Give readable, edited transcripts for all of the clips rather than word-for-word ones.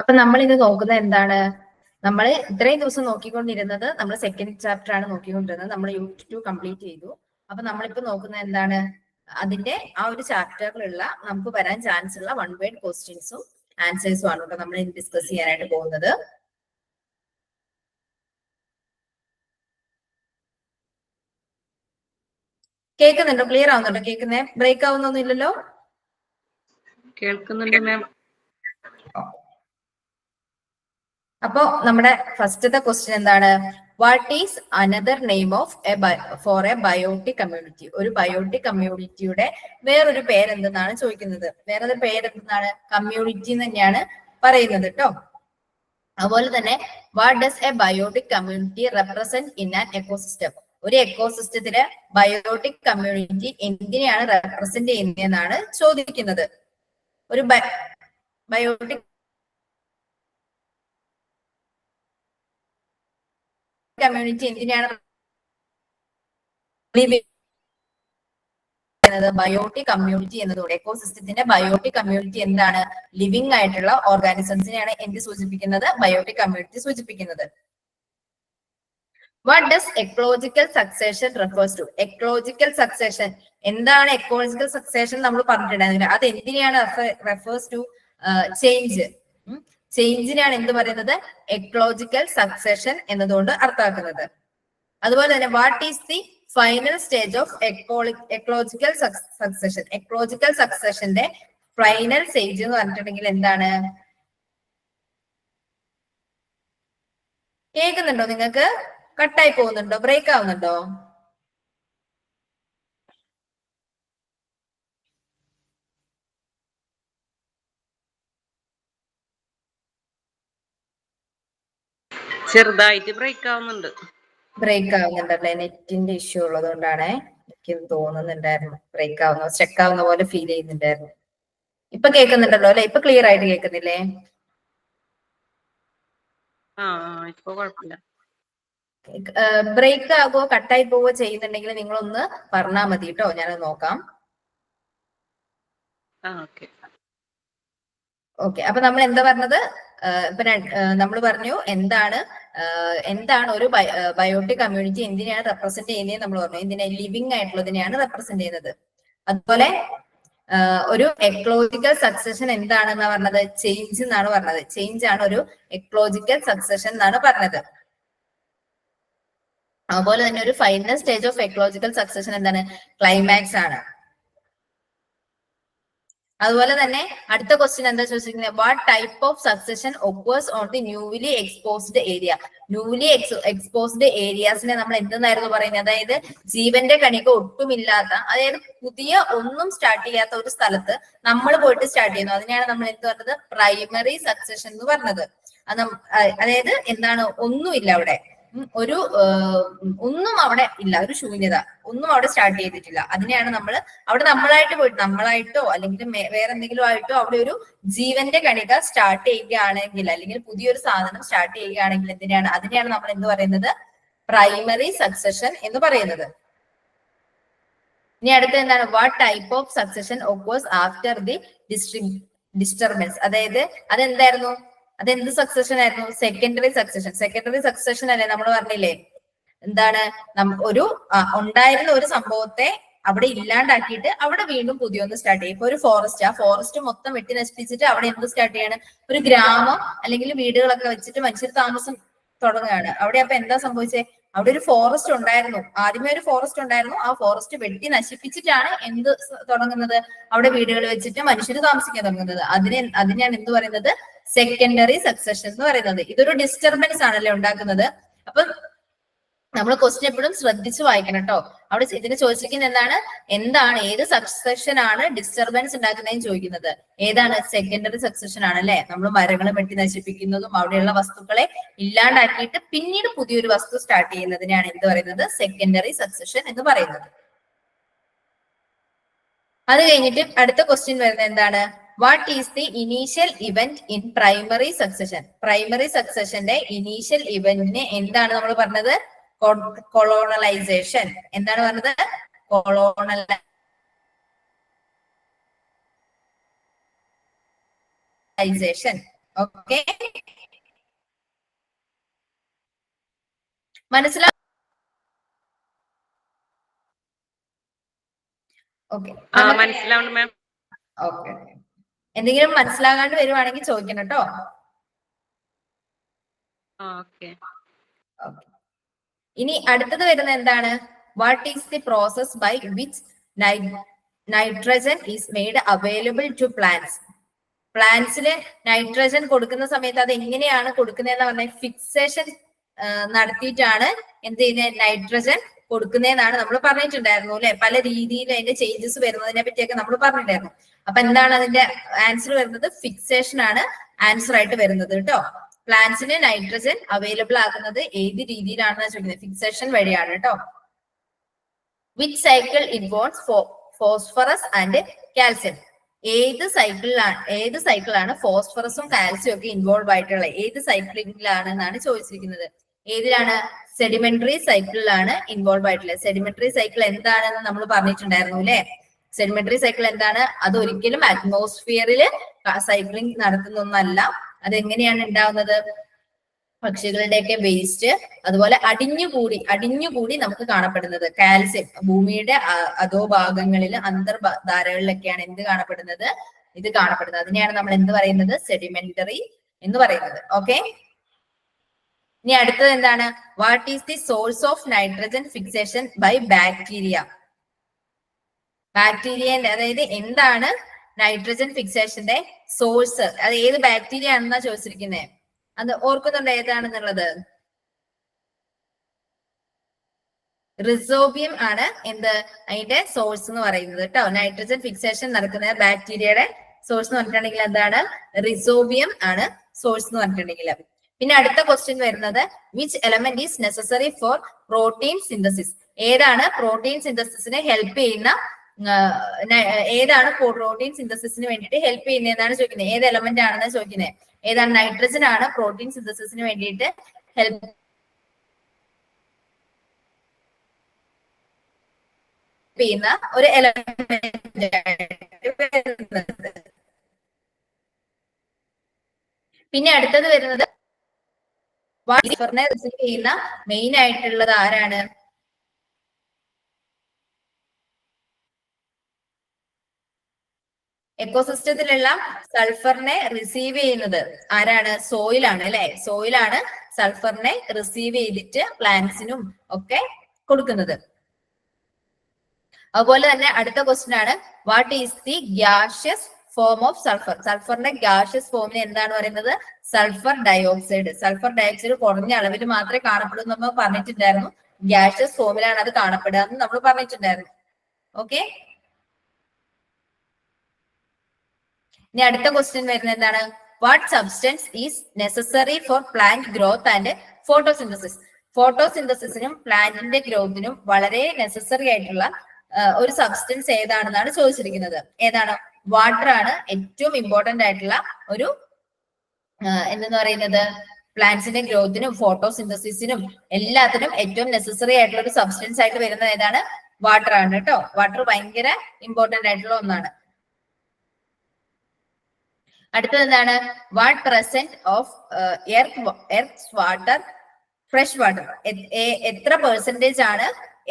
അപ്പൊ നമ്മൾ ഇത് നോക്കുന്നത് എന്താണ്? നമ്മൾ ഇത്രയും ദിവസം നോക്കിക്കൊണ്ടിരുന്നത് നമ്മൾ സെക്കൻഡ് ചാപ്റ്റർ ആണ് നോക്കിക്കൊണ്ടിരുന്നത്. നമ്മൾ യൂണിറ്റ് 2 കംപ്ലീറ്റ് ചെയ്തു. അപ്പൊ നമ്മളിപ്പോ നോക്കുന്നത് എന്താണ്? അതിന്റെ ആ ഒരു ചാപ്റ്ററിലുള്ള നമുക്ക് വരാൻ ചാൻസ് ഉള്ള വൺ വേർഡ് ക്വസ്റ്റ്യൻസും ആൻസേഴ്സും ആണ് കേട്ടോ നമ്മൾ ഡിസ്കസ് ചെയ്യാനായിട്ട് പോകുന്നത്. കേൾക്കുന്നുണ്ടോ? ക്ലിയർ ആവുന്നുണ്ടോ? കേൾക്കുന്നേ? ബ്രേക്ക് ആവുന്നൊന്നും ഇല്ലല്ലോ? കേൾക്കുന്നുണ്ട് മാം. അപ്പോ നമ്മുടെ ഫസ്റ്റത്തെ ക്വസ്റ്റ്യൻ എന്താണ്? What is another name of for a biotic community? ഒരു ബയോട്ടിക് കമ്മ്യൂണിറ്റിയുടെ വേറൊരു പേരെന്തെന്നാണ് ചോദിക്കുന്നത്. വേറൊരു പേരെന്താണ്? കമ്മ്യൂണിറ്റി തന്നെയാണ് പറയുന്നത് കേട്ടോ. അതുപോലെ തന്നെ what does a biotic community represent in an ecosystem? ഒരു എക്കോസിസ്റ്റത്തിലെ ബയോട്ടിക് കമ്മ്യൂണിറ്റി എന്തിനെയാണ് റെപ്രസെന്റ് ചെയ്യുന്നതെന്നാണ് ചോദിക്കുന്നത്. ഒരു ബയോട്ടിക് കമ്മ്യൂണിറ്റി എന്തിനാണ് ബയോട്ടിക് കമ്മ്യൂണിറ്റി എന്നതോടെ എക്കോസിസ്റ്റത്തിന്റെ ബയോട്ടിക് കമ്മ്യൂണിറ്റി എന്താണ്? ലിവിംഗ് ആയിട്ടുള്ള ഓർഗാനിസംസിനെയാണ് എന്ത് സൂചിപ്പിക്കുന്നത്? ബയോട്ടിക് കമ്മ്യൂണിറ്റി സൂചിപ്പിക്കുന്നത്. What does ecological succession refers to? Ecological succession എന്താണ്? എക്കോളജിക്കൽ സക്സഷൻ നമ്മൾ പറഞ്ഞിട്ടുണ്ടായിരുന്നില്ല. അത് എന്തിനെയാണ് റെഫേഴ്സ് ടു? ചേഞ്ച്. ചേഞ്ചിനെയാണ് എന്ത് പറയുന്നത്? എക്കോളജിക്കൽ സക്സഷൻ എന്നതുകൊണ്ട് അർത്ഥമാക്കുന്നത്. അതുപോലെ തന്നെ what is the final stage of ecological succession? Ecological സക്സഷന്റെ ഫൈനൽ സ്റ്റേജ് എന്ന് പറഞ്ഞിട്ടുണ്ടെങ്കിൽ എന്താണ്? കേൾക്കുന്നുണ്ടോ? നിങ്ങൾക്ക് കട്ടായി പോകുന്നുണ്ടോ? ബ്രേക്ക് ആവുന്നുണ്ടോ? ചെറുതായിട്ട് ബ്രേക്ക് ആവുന്നുണ്ട്. ബ്രേക്ക് ആവുന്നുണ്ടല്ലേ? നെറ്റിന്റെ ഇഷ്യൂ ഉള്ളത് കൊണ്ടാണ് എനിക്ക് തോന്നുന്നുണ്ടായിരുന്നു ബ്രേക്ക് ആവുന്ന, സ്റ്റക്ക് ആവുന്ന പോലെ ഫീൽ ചെയ്യുന്നുണ്ടായിരുന്നു. ഇപ്പൊ കേൾക്കുന്നുണ്ടല്ലോ അല്ലെ? ഇപ്പൊ ക്ലിയർ ആയിട്ട് കേൾക്കുന്നില്ലേ? ഇപ്പൊ കുഴപ്പമില്ല. ബ്രേക്ക് ആകുവോ കട്ടായി പോവോ ചെയ്യുന്നുണ്ടെങ്കിൽ നിങ്ങളൊന്ന് പറഞ്ഞാൽ മതി കേട്ടോ, ഞാനത് നോക്കാം. ഓക്കെ. അപ്പൊ നമ്മൾ എന്താ പറഞ്ഞത്? ഇപ്പൊ നമ്മൾ പറഞ്ഞു എന്താണ് ഒരു ബയോട്ടിക് കമ്മ്യൂണിറ്റി എന്തിനെയാണ് റെപ്രസെന്റ് ചെയ്യുന്നത് നമ്മൾ പറഞ്ഞു. എന്തിനാ? ലിവിംഗ് ആയിട്ടുള്ളതിനെയാണ് റെപ്രസെന്റ് ചെയ്യുന്നത്. അതുപോലെ ഒരു എക്ലോജിക്കൽ സക്സഷൻ എന്താണെന്നാ പറഞ്ഞത്? ചേഞ്ച് എന്നാണ് പറഞ്ഞത്. ചേഞ്ച് ആണ് ഒരു എക്ലോജിക്കൽ സക്സഷൻ എന്നാണ് പറഞ്ഞത്. അതുപോലെ തന്നെ ഒരു final stage of ecological succession എന്താണ്? ക്ലൈമാക്സ് ആണ്. അതുപോലെ തന്നെ അടുത്ത ക്വസ്റ്റ്യൻ എന്താ ചോദിച്ചിരിക്കുന്നത്? What type of succession occurs on the newly exposed area? Newly exposed ഏരിയാസിനെ നമ്മൾ എന്തെന്നായിരുന്നു പറയുന്നത്? അതായത് ജീവന്റെ കണിക ഒട്ടുമില്ലാത്ത, അതായത് പുതിയ ഒന്നും സ്റ്റാർട്ട് ചെയ്യാത്ത ഒരു സ്ഥലത്ത് നമ്മൾ പോയിട്ട് സ്റ്റാർട്ട് ചെയ്യുന്നു. അതിനെയാണ് നമ്മൾ എന്ത് പറഞ്ഞത്? പ്രൈമറി സക്സഷൻ എന്ന് പറഞ്ഞത്. അതായത് എന്താണ്? ഒന്നുമില്ല അവിടെ, ഒന്നും അവിടെ ഇല്ല, ഒരു ശൂന്യത, ഒന്നും അവിടെ സ്റ്റാർട്ട് ചെയ്തിട്ടില്ല. അതിനെയാണ് നമ്മൾ അവിടെ നമ്മളായിട്ട് പോയിട്ട്, നമ്മളായിട്ടോ അല്ലെങ്കിൽ വേറെ എന്തെങ്കിലും ആയിട്ടോ അവിടെ ഒരു ജീവന്റെ കണിക സ്റ്റാർട്ട് ചെയ്യുകയാണെങ്കിൽ, അല്ലെങ്കിൽ പുതിയൊരു സാധനം സ്റ്റാർട്ട് ചെയ്യുകയാണെങ്കിൽ അതിനെയാണ് നമ്മൾ എന്ത് പറയുന്നത്? പ്രൈമറി സക്സഷൻ എന്ന് പറയുന്നത്. ഇനി അടുത്ത എന്താണ്? What type of succession occurs after the disturbance? അതായത് അതെന്തായിരുന്നു? അതെന്ത് സക്സഷൻ ആയിരുന്നു? Secondary succession. സെക്കൻഡറി സക്സഷൻ അല്ലേ നമ്മൾ പറഞ്ഞില്ലേ? എന്താണ്? ഒരു ഉണ്ടായിരുന്ന ഒരു സംഭവത്തെ അവിടെ ഇല്ലാണ്ടാക്കിയിട്ട് അവിടെ വീണ്ടും പുതിയൊന്ന് സ്റ്റാർട്ട് ചെയ്യും. ഇപ്പൊ ഒരു ഫോറസ്റ്റ്, ആ ഫോറസ്റ്റ് മൊത്തം വെട്ടി നശിപ്പിച്ചിട്ട് അവിടെ എന്ത് സ്റ്റാർട്ട് ചെയ്യാണ്? ഒരു ഗ്രാമം അല്ലെങ്കിൽ വീടുകളൊക്കെ വെച്ചിട്ട് മനുഷ്യർ താമസം തുടങ്ങുകയാണ്. അവിടെ അപ്പൊ എന്താ സംഭവിച്ചത്? അവിടെ ഒരു ഫോറസ്റ്റ് ഉണ്ടായിരുന്നു, ആദ്യമേ ഒരു ഫോറസ്റ്റ് ഉണ്ടായിരുന്നു. ആ ഫോറസ്റ്റ് വെട്ടി നശിപ്പിച്ചിട്ടാണ് എന്ത് തുടങ്ങുന്നത്? അവിടെ വീടുകൾ വെച്ചിട്ട് മനുഷ്യർ താമസിക്കാൻ തുടങ്ങുന്നത്. അതിനെയാണ് എന്ത് പറയുന്നത്? സെക്കൻഡറി സക്സഷൻ എന്ന് പറയുന്നത്. ഇതൊരു ഡിസ്റ്റർബൻസ് ആണല്ലേ ഉണ്ടാക്കുന്നത്. അപ്പൊ നമ്മൾ ക്വസ്റ്റ്യൻ എപ്പോഴും ശ്രദ്ധിച്ച് വായിക്കണം കേട്ടോ. അവിടെ ഇതിന് ചോദിച്ചിരിക്കുന്നത് എന്താണ് ഏത് സക്സഷൻ ആണ് ഡിസ്റ്റർബൻസ് ഉണ്ടാക്കുന്നതെന്ന് ചോദിക്കുന്നത്. ഏതാണ്? സെക്കൻഡറി സക്സഷൻ ആണ് അല്ലെ? നമ്മൾ മരങ്ങൾ വെട്ടി നശിപ്പിക്കുന്നതും അവിടെയുള്ള വസ്തുക്കളെ ഇല്ലാണ്ടാക്കിയിട്ട് പിന്നീട് പുതിയൊരു വസ്തു സ്റ്റാർട്ട് ചെയ്യുന്നതിനാണ് എന്ത് പറയുന്നത്? സെക്കൻഡറി സക്സഷൻ എന്ന് പറയുന്നത്. അത് കഴിഞ്ഞിട്ട് അടുത്ത ക്വസ്റ്റ്യൻ വരുന്നത് എന്താണ്? What is the initial event in primary succession? Primary സക്സഷന്റെ ഇനീഷ്യൽ ഇവന്റിനെ എന്താണ് നമ്മൾ പറഞ്ഞത്? കൊളോണലൈസേഷൻ. എന്താണ് പറഞ്ഞത്? കൊളോണലൈസേഷൻ. ഓക്കെ, മനസ്സിലാ? ഓക്കെ, മനസ്സിലാവുന്നു മാം. ഓക്കെ. എന്തെങ്കിലും മനസ്സിലാകാണ്ട് വരുവാണെങ്കിൽ ചോദിക്കണം കേട്ടോ. ഓക്കെ. ഇനി അടുത്തത് വരുന്ന എന്താണ്? What is the process by which nitrogen is made available to plants? പ്ലാന്റ്സിന് നൈട്രജൻ കൊടുക്കുന്ന സമയത്ത് അത് എങ്ങനെയാണ് കൊടുക്കുന്നതെന്ന് പറഞ്ഞാൽ ഫിക്സേഷൻ നടത്തിയിട്ടാണ് എന്ത് ചെയ്യുന്നത്, നൈട്രജൻ കൊടുക്കുന്നതെന്നാണ് നമ്മൾ പറഞ്ഞിട്ടുണ്ടായിരുന്നു അല്ലെ. പല രീതിയിൽ അതിന്റെ ചേഞ്ചസ് വരുന്നതിനെ പറ്റിയൊക്കെ നമ്മൾ പറഞ്ഞിട്ടുണ്ടായിരുന്നു. അപ്പൊ എന്താണ് അതിന്റെ ആൻസർ വരുന്നത്? ഫിക്സേഷൻ ആണ് ആൻസർ ആയിട്ട് വരുന്നത് കേട്ടോ. പ്ലാന്റ്സിന് നൈട്രജൻ അവൈലബിൾ ആക്കുന്നത് ഏത് രീതിയിലാണെന്ന് ചോദിക്കുന്നത്? ഫിക്സേഷൻ വഴിയാണ് കേട്ടോ. Which cycle involves phosphorus and calcium? ഏത് സൈക്കിളാണ് ഫോസ്ഫറസും കാൽസ്യം ഒക്കെ ഇൻവോൾവ് ആയിട്ടുള്ളത്? ഏത് സൈക്കിളിലാണെന്നാണ് ചോദിച്ചിരിക്കുന്നത്. ഏതിലാണ്? സെഡിമെന്ററി സൈക്കിളിലാണ് ഇൻവോൾവ് ആയിട്ടുള്ളത്. സെഡിമെന്ററി സൈക്കിൾ എന്താണെന്ന് നമ്മൾ പറഞ്ഞിട്ടുണ്ടായിരുന്നു അല്ലെ. സെഡിമെന്ററി സൈക്കിൾ എന്താണ്? അത് ഒരിക്കലും അറ്റ്മോസ്ഫിയറിൽ സൈക്ലിംഗ് നടത്തുന്ന ഒന്നല്ല. അതെങ്ങനെയാണ് ഉണ്ടാവുന്നത്? പക്ഷികളുടെയൊക്കെ വേസ്റ്റ്, അതുപോലെ അടിഞ്ഞുകൂടി നമുക്ക് കാണപ്പെടുന്നത് കാൽസ്യം ഭൂമിയുടെ അധോ ഭാഗങ്ങളിൽ അന്തർധാരകളിലൊക്കെയാണ് എന്ത് കാണപ്പെടുന്നത്? ഇത് കാണപ്പെടുന്നത്. അതിനെയാണ് നമ്മൾ എന്ത് പറയുന്നത്? സെഡിമെന്ററി എന്ന് പറയുന്നത്. ഓക്കെ, ഇനി അടുത്തത് എന്താണ്? What is the source of nitrogen fixation by bacteria? ബാക്ടീരിയന്റെ, അതായത് എന്താണ് നൈട്രജൻ ഫിക്സേഷന്റെ സോഴ്സ്? അത് ഏത് ബാക്ടീരിയ ആണെന്നാ ചോദിച്ചിരിക്കുന്നത്. അത് ഓർക്കുന്നുണ്ട് ഏതാണെന്നുള്ളത്? റിസോബിയം ആണ് എന്ത് അതിന്റെ സോഴ്സ് എന്ന് പറയുന്നത് കേട്ടോ. നൈട്രജൻ ഫിക്സേഷൻ നടക്കുന്ന ബാക്ടീരിയയുടെ സോഴ്സ് എന്ന് പറഞ്ഞിട്ടുണ്ടെങ്കിൽ എന്താണ്? റിസോബിയം ആണ് സോഴ്സ് എന്ന് പറഞ്ഞിട്ടുണ്ടെങ്കിൽ. പിന്നെ അടുത്ത ക്വസ്റ്റ്യൻ വരുന്നത് which element is necessary four protein synthesis? ഏതാണ് പ്രോട്ടീൻ സിന്തസിസിനെ ഹെൽപ്പ് ചെയ്യുന്ന ഏതാണ് പ്രോട്ടീൻ സിന്തസിസിന് വേണ്ടിയിട്ട് ഹെൽപ്പ് ചെയ്യുന്നതെന്നാണ് ചോദിക്കുന്നത്. ഏത് എലമെന്റ് ആണെന്ന് ചോദിക്കുന്നത്. ഏതാണ്? നൈട്രജൻ ആണ് പ്രോട്ടീൻ സിന്തസിസിന് വേണ്ടിയിട്ട് ഹെൽപ്പ് ചെയ്യുന്ന ഒരു എലമെന്റ്. പിന്നെ അടുത്തത് വരുന്നത് റിസീവ് ചെയ്യുന്ന മെയിൻ ആയിട്ടുള്ളത് ആരാണ്? എക്കോസിസ്റ്റത്തിലുള്ള സൾഫറിനെ റിസീവ് ചെയ്യുന്നത് ആരാണ്? സോയിലാണ് അല്ലെ. സോയിലാണ് സൾഫറിനെ റിസീവ് ചെയ്തിട്ട് പ്ലാന്റ്സിനും ഒക്കെ കൊടുക്കുന്നത്. അതുപോലെ തന്നെ അടുത്ത ക്വസ്റ്റ്യൻ ആണ് what is the gaseous form of sulphur? സൾഫറിന്റെ ഗ്യാഷ്യസ് ഫോമിന് എന്താണ് പറയുന്നത്? Sulphur dioxide. സൾഫർ ഡയോക്സൈഡ് കുറഞ്ഞ അളവിൽ മാത്രമേ കാണപ്പെടൂ നമ്മൾ പറഞ്ഞിട്ടുണ്ടായിരുന്നു. ഗ്യാഷ്യസ് ഫോമിലാണ് അത് കാണപ്പെടുക എന്ന് നമ്മൾ പറഞ്ഞിട്ടുണ്ടായിരുന്നു. ഓക്കെ, ഇനി അടുത്ത ക്വസ്റ്റ്യൻ വരുന്നത് എന്താണ്? What substance is necessary for plant growth and photosynthesis? ഫോട്ടോസിന്തസിസിനും പ്ലാന്റിന്റെ ഗ്രോത്തിനും വളരെ നെസസറി ആയിട്ടുള്ള ഒരു സബ്സ്റ്റൻസ് ഏതാണെന്നാണ് ചോദിച്ചിരിക്കുന്നത്. ഏതാണ്? വാട്ടർ ആണ് ഏറ്റവും ഇമ്പോർട്ടന്റ് ആയിട്ടുള്ള ഒരു എന്തെന്ന് പറയുന്നത് പ്ലാന്റ്സിന്റെ ഗ്രോത്തിനും ഫോട്ടോസിന്തസിസിനും എല്ലാത്തിനും ഏറ്റവും നെസസറി ആയിട്ടുള്ള ഒരു സബ്സ്റ്റൻസ് ആയിട്ട് വരുന്നത് ഏതാണ്? വാട്ടർ ആണ് കേട്ടോ. വാട്ടർ ഭയങ്കര ഇമ്പോർട്ടന്റ് ആയിട്ടുള്ള ഒന്നാണ്. അടുത്തത് എന്താണ്? What percent of earth water fresh water? എത്ര പെർസെന്റേജ് ആണ്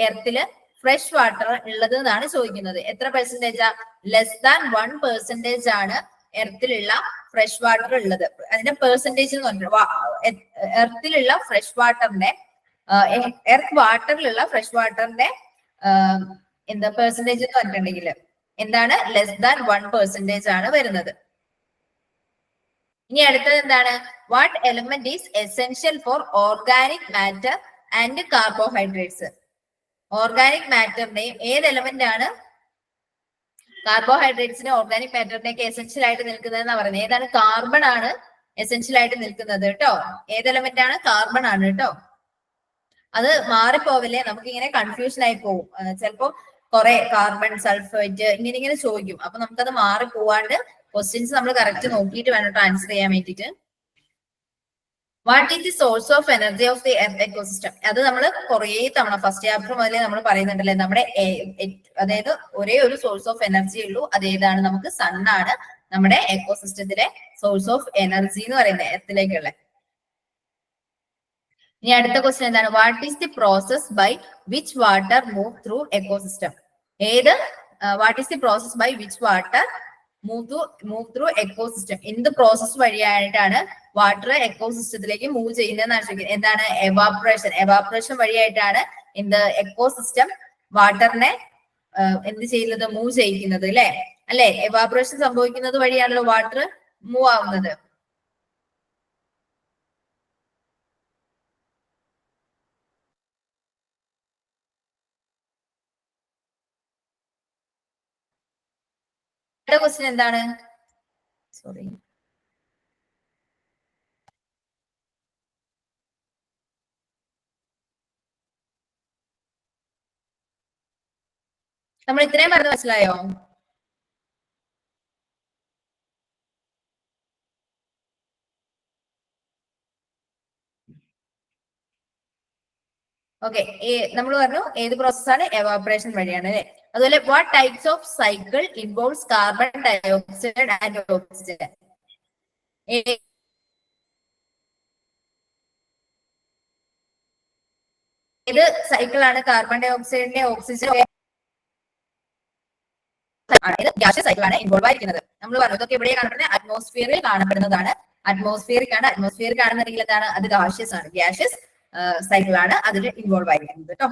എർത്തില് ഫ്രഷ് വാട്ടർ ഉള്ളത് എന്നാണ് ചോദിക്കുന്നത്. എത്ര പെർസെന്റേജാ? ലെസ് ദാൻ 1% ആണ് എർത്തിലുള്ള ഫ്രഷ് വാട്ടർ ഉള്ളത്. അതിന്റെ പെർസെന്റേജ് എന്ന് പറഞ്ഞിട്ട് എർത്തിലുള്ള ഫ്രഷ് വാട്ടറിന്റെ എർത്ത് വാട്ടറിലുള്ള ഫ്രഷ് വാട്ടറിന്റെ എന്താ പെർസെന്റേജ് എന്ന് പറഞ്ഞിട്ടുണ്ടെങ്കിൽ എന്താണ്? ലെസ് ദാൻ 1% ആണ് വരുന്നത്. ഇനി അടുത്തത് എന്താണ്? What element is essential for organic matter and carbohydrates? Organic മാറ്ററിന്റെയും ഏത് എലമെന്റ് ആണ് കാർബോഹൈഡ്രേറ്റ്സിനെ ഓർഗാനിക് മാറ്ററിനെയൊക്കെ എസെൻഷ്യൽ ആയിട്ട് നിൽക്കുന്നത് എന്നാ പറയുന്നത്? ഏതാണ്? കാർബൺ ആണ് എസെൻഷ്യൽ ആയിട്ട് നിൽക്കുന്നത് കേട്ടോ. ഏത് എലമെന്റ് ആണ്? കാർബൺ ആണ് കേട്ടോ. അത് മാറിപ്പോവില്ലേ? നമുക്ക് ഇങ്ങനെ കൺഫ്യൂഷൻ ആയി പോകും. ചിലപ്പോ കുറെ കാർബൺ സൾഫേറ്റ് ഇങ്ങനെ ചോദിക്കും. അപ്പൊ നമുക്കത് മാറി പോവാണ്ട് ക്വസ്റ്റ്യൻസ് നമ്മൾ കറക്റ്റ് നോക്കിയിട്ട് വേണം കേട്ടോ ആൻസർ ചെയ്യാൻ വേണ്ടിയിട്ട്. What is the source of energy of the earth ecosystem? അത് നമ്മൾ കുറെ തവണ ഫസ്റ്റ് ചാപ്റ്റർ മുതലേ നമ്മൾ പറയുന്നുണ്ടല്ലേ. നമ്മുടെ അതായത് ഒരേ ഒരു സോഴ്സ് ഓഫ് എനർജി ഉള്ളൂ. അത് ഏതാണ്? നമുക്ക് സണ്ണാണ് നമ്മുടെ എക്കോസിസ്റ്റത്തിലെ സോഴ്സ് ഓഫ് എനർജി എന്ന് പറയുന്നത് എർത്തിലേക്കുള്ള. ഇനി അടുത്ത ക്വസ്റ്റ്യൻ എന്താണ്? What is the process by which water move through ecosystem? What is the process by which water move through ecosystem? എന്ത് പ്രോസസ് വഴിയായിട്ടാണ് വാട്ടർ എക്കോസിസ്റ്റത്തിലേക്ക് മൂവ് ചെയ്യുന്നതെന്നാണ് ചോദിക്കുന്നത്. എന്താണ്? എവാപറേഷൻ വഴിയായിട്ടാണ് എന്ത് എക്കോസിസ്റ്റം വാട്ടറിനെ എന്ത് ചെയ്യുന്നത്? മൂവ് ചെയ്യിക്കുന്നത് അല്ലെ? എവാപറേഷൻ സംഭവിക്കുന്നത് വഴിയാണല്ലോ വാട്ടർ മൂവ് ആവുന്നത്. ക്വസ്റ്റ്യൻ എന്താണ്? സോറി, നമ്മൾ ഇത്രയും പറഞ്ഞത് മനസ്സിലായോ? ഓക്കെ, നമ്മൾ പറഞ്ഞു ഏത് പ്രോസസ്സാണ്? എവാപറേഷൻ വഴിയാണ് അല്ലെ? അതുപോലെ what types of cycle involves carbon dioxide and oxygen? ഏത് സൈക്കിളാണ് കാർബൺ ഡയോക്സൈഡിന്റെ ഓക്സിജൻ ഗ്യാസ് സൈക്കിളാണ് ഇൻവോൾവ് ആയിരിക്കുന്നത്? നമ്മൾ പറഞ്ഞു ഇതൊക്കെ എവിടെയാണ് കാണപ്പെടുന്നത്? അറ്റ്മോസ്ഫിയറിൽ കാണപ്പെടുന്നതാണ്. അറ്റ്മോസ്ഫിയറിക് ആണെന്നുണ്ടെങ്കിൽ എന്താണ്? അത് ഗാഷ്യസ് ആണ്, ഗ്യാഷ്യസ് സൈക്കിളാണ് അതിൽ ഇൻവോൾവ് ആയിരിക്കുന്നത് കേട്ടോ.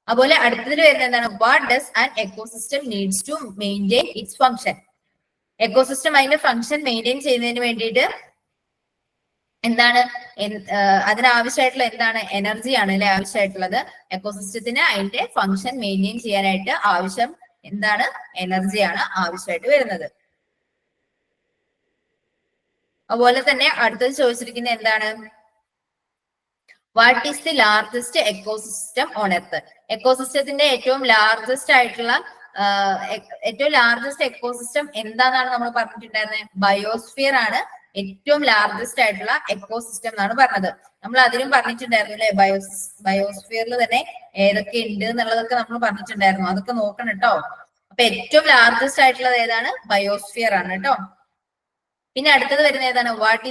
അതുപോലെ അടുത്തതിൽ വരുന്നത് എന്താണ്? What does an ecosystem needs to maintain its function? Ecosystem അതിന്റെ ഫംഗ്ഷൻ മെയിൻറ്റെയിൻ ചെയ്യുന്നതിന് വേണ്ടിയിട്ട് എന്താണ് അതിനാവശ്യമായിട്ടുള്ള എന്താണ്? എനർജിയാണ് അല്ലെ ആവശ്യമായിട്ടുള്ളത്. എക്കോസിസ്റ്റത്തിന് അതിന്റെ ഫംഗ്ഷൻ മെയിൻറ്റെയിൻ ചെയ്യാനായിട്ട് ആവശ്യം എന്താണ്? എനർജിയാണ് ആവശ്യമായിട്ട് വരുന്നത്. അതുപോലെ തന്നെ അടുത്തത് ചോദിച്ചിരിക്കുന്നത് എന്താണ്? What is the largest ecosystem on earth? എക്കോസിസ്റ്റത്തിന്റെ ഏറ്റവും ലാർജസ്റ്റ് എക്കോസിസ്റ്റം എന്താണെന്നാണ് നമ്മൾ പറഞ്ഞിട്ടുണ്ടായിരുന്നത്? ബയോസ്ഫിയർ ആണ് ഏറ്റവും ലാർജസ്റ്റ് ആയിട്ടുള്ള എക്കോസിസ്റ്റം എന്നാണ് പറഞ്ഞത്. നമ്മൾ അതിനും പറഞ്ഞിട്ടുണ്ടായിരുന്നു അല്ലെ? ബയോസ്ഫിയറിൽ തന്നെ ഏതൊക്കെ ഉണ്ട് എന്നുള്ളതൊക്കെ നമ്മൾ പറഞ്ഞിട്ടുണ്ടായിരുന്നു. അതൊക്കെ നോക്കണം കേട്ടോ. അപ്പൊ ഏറ്റവും ലാർജസ്റ്റ് ആയിട്ടുള്ളത് ഏതാണ്? ബയോസ്ഫിയർ ആണ് കേട്ടോ. പിന്നെ അടുത്തത് വരുന്നത് ഏതാണ്? What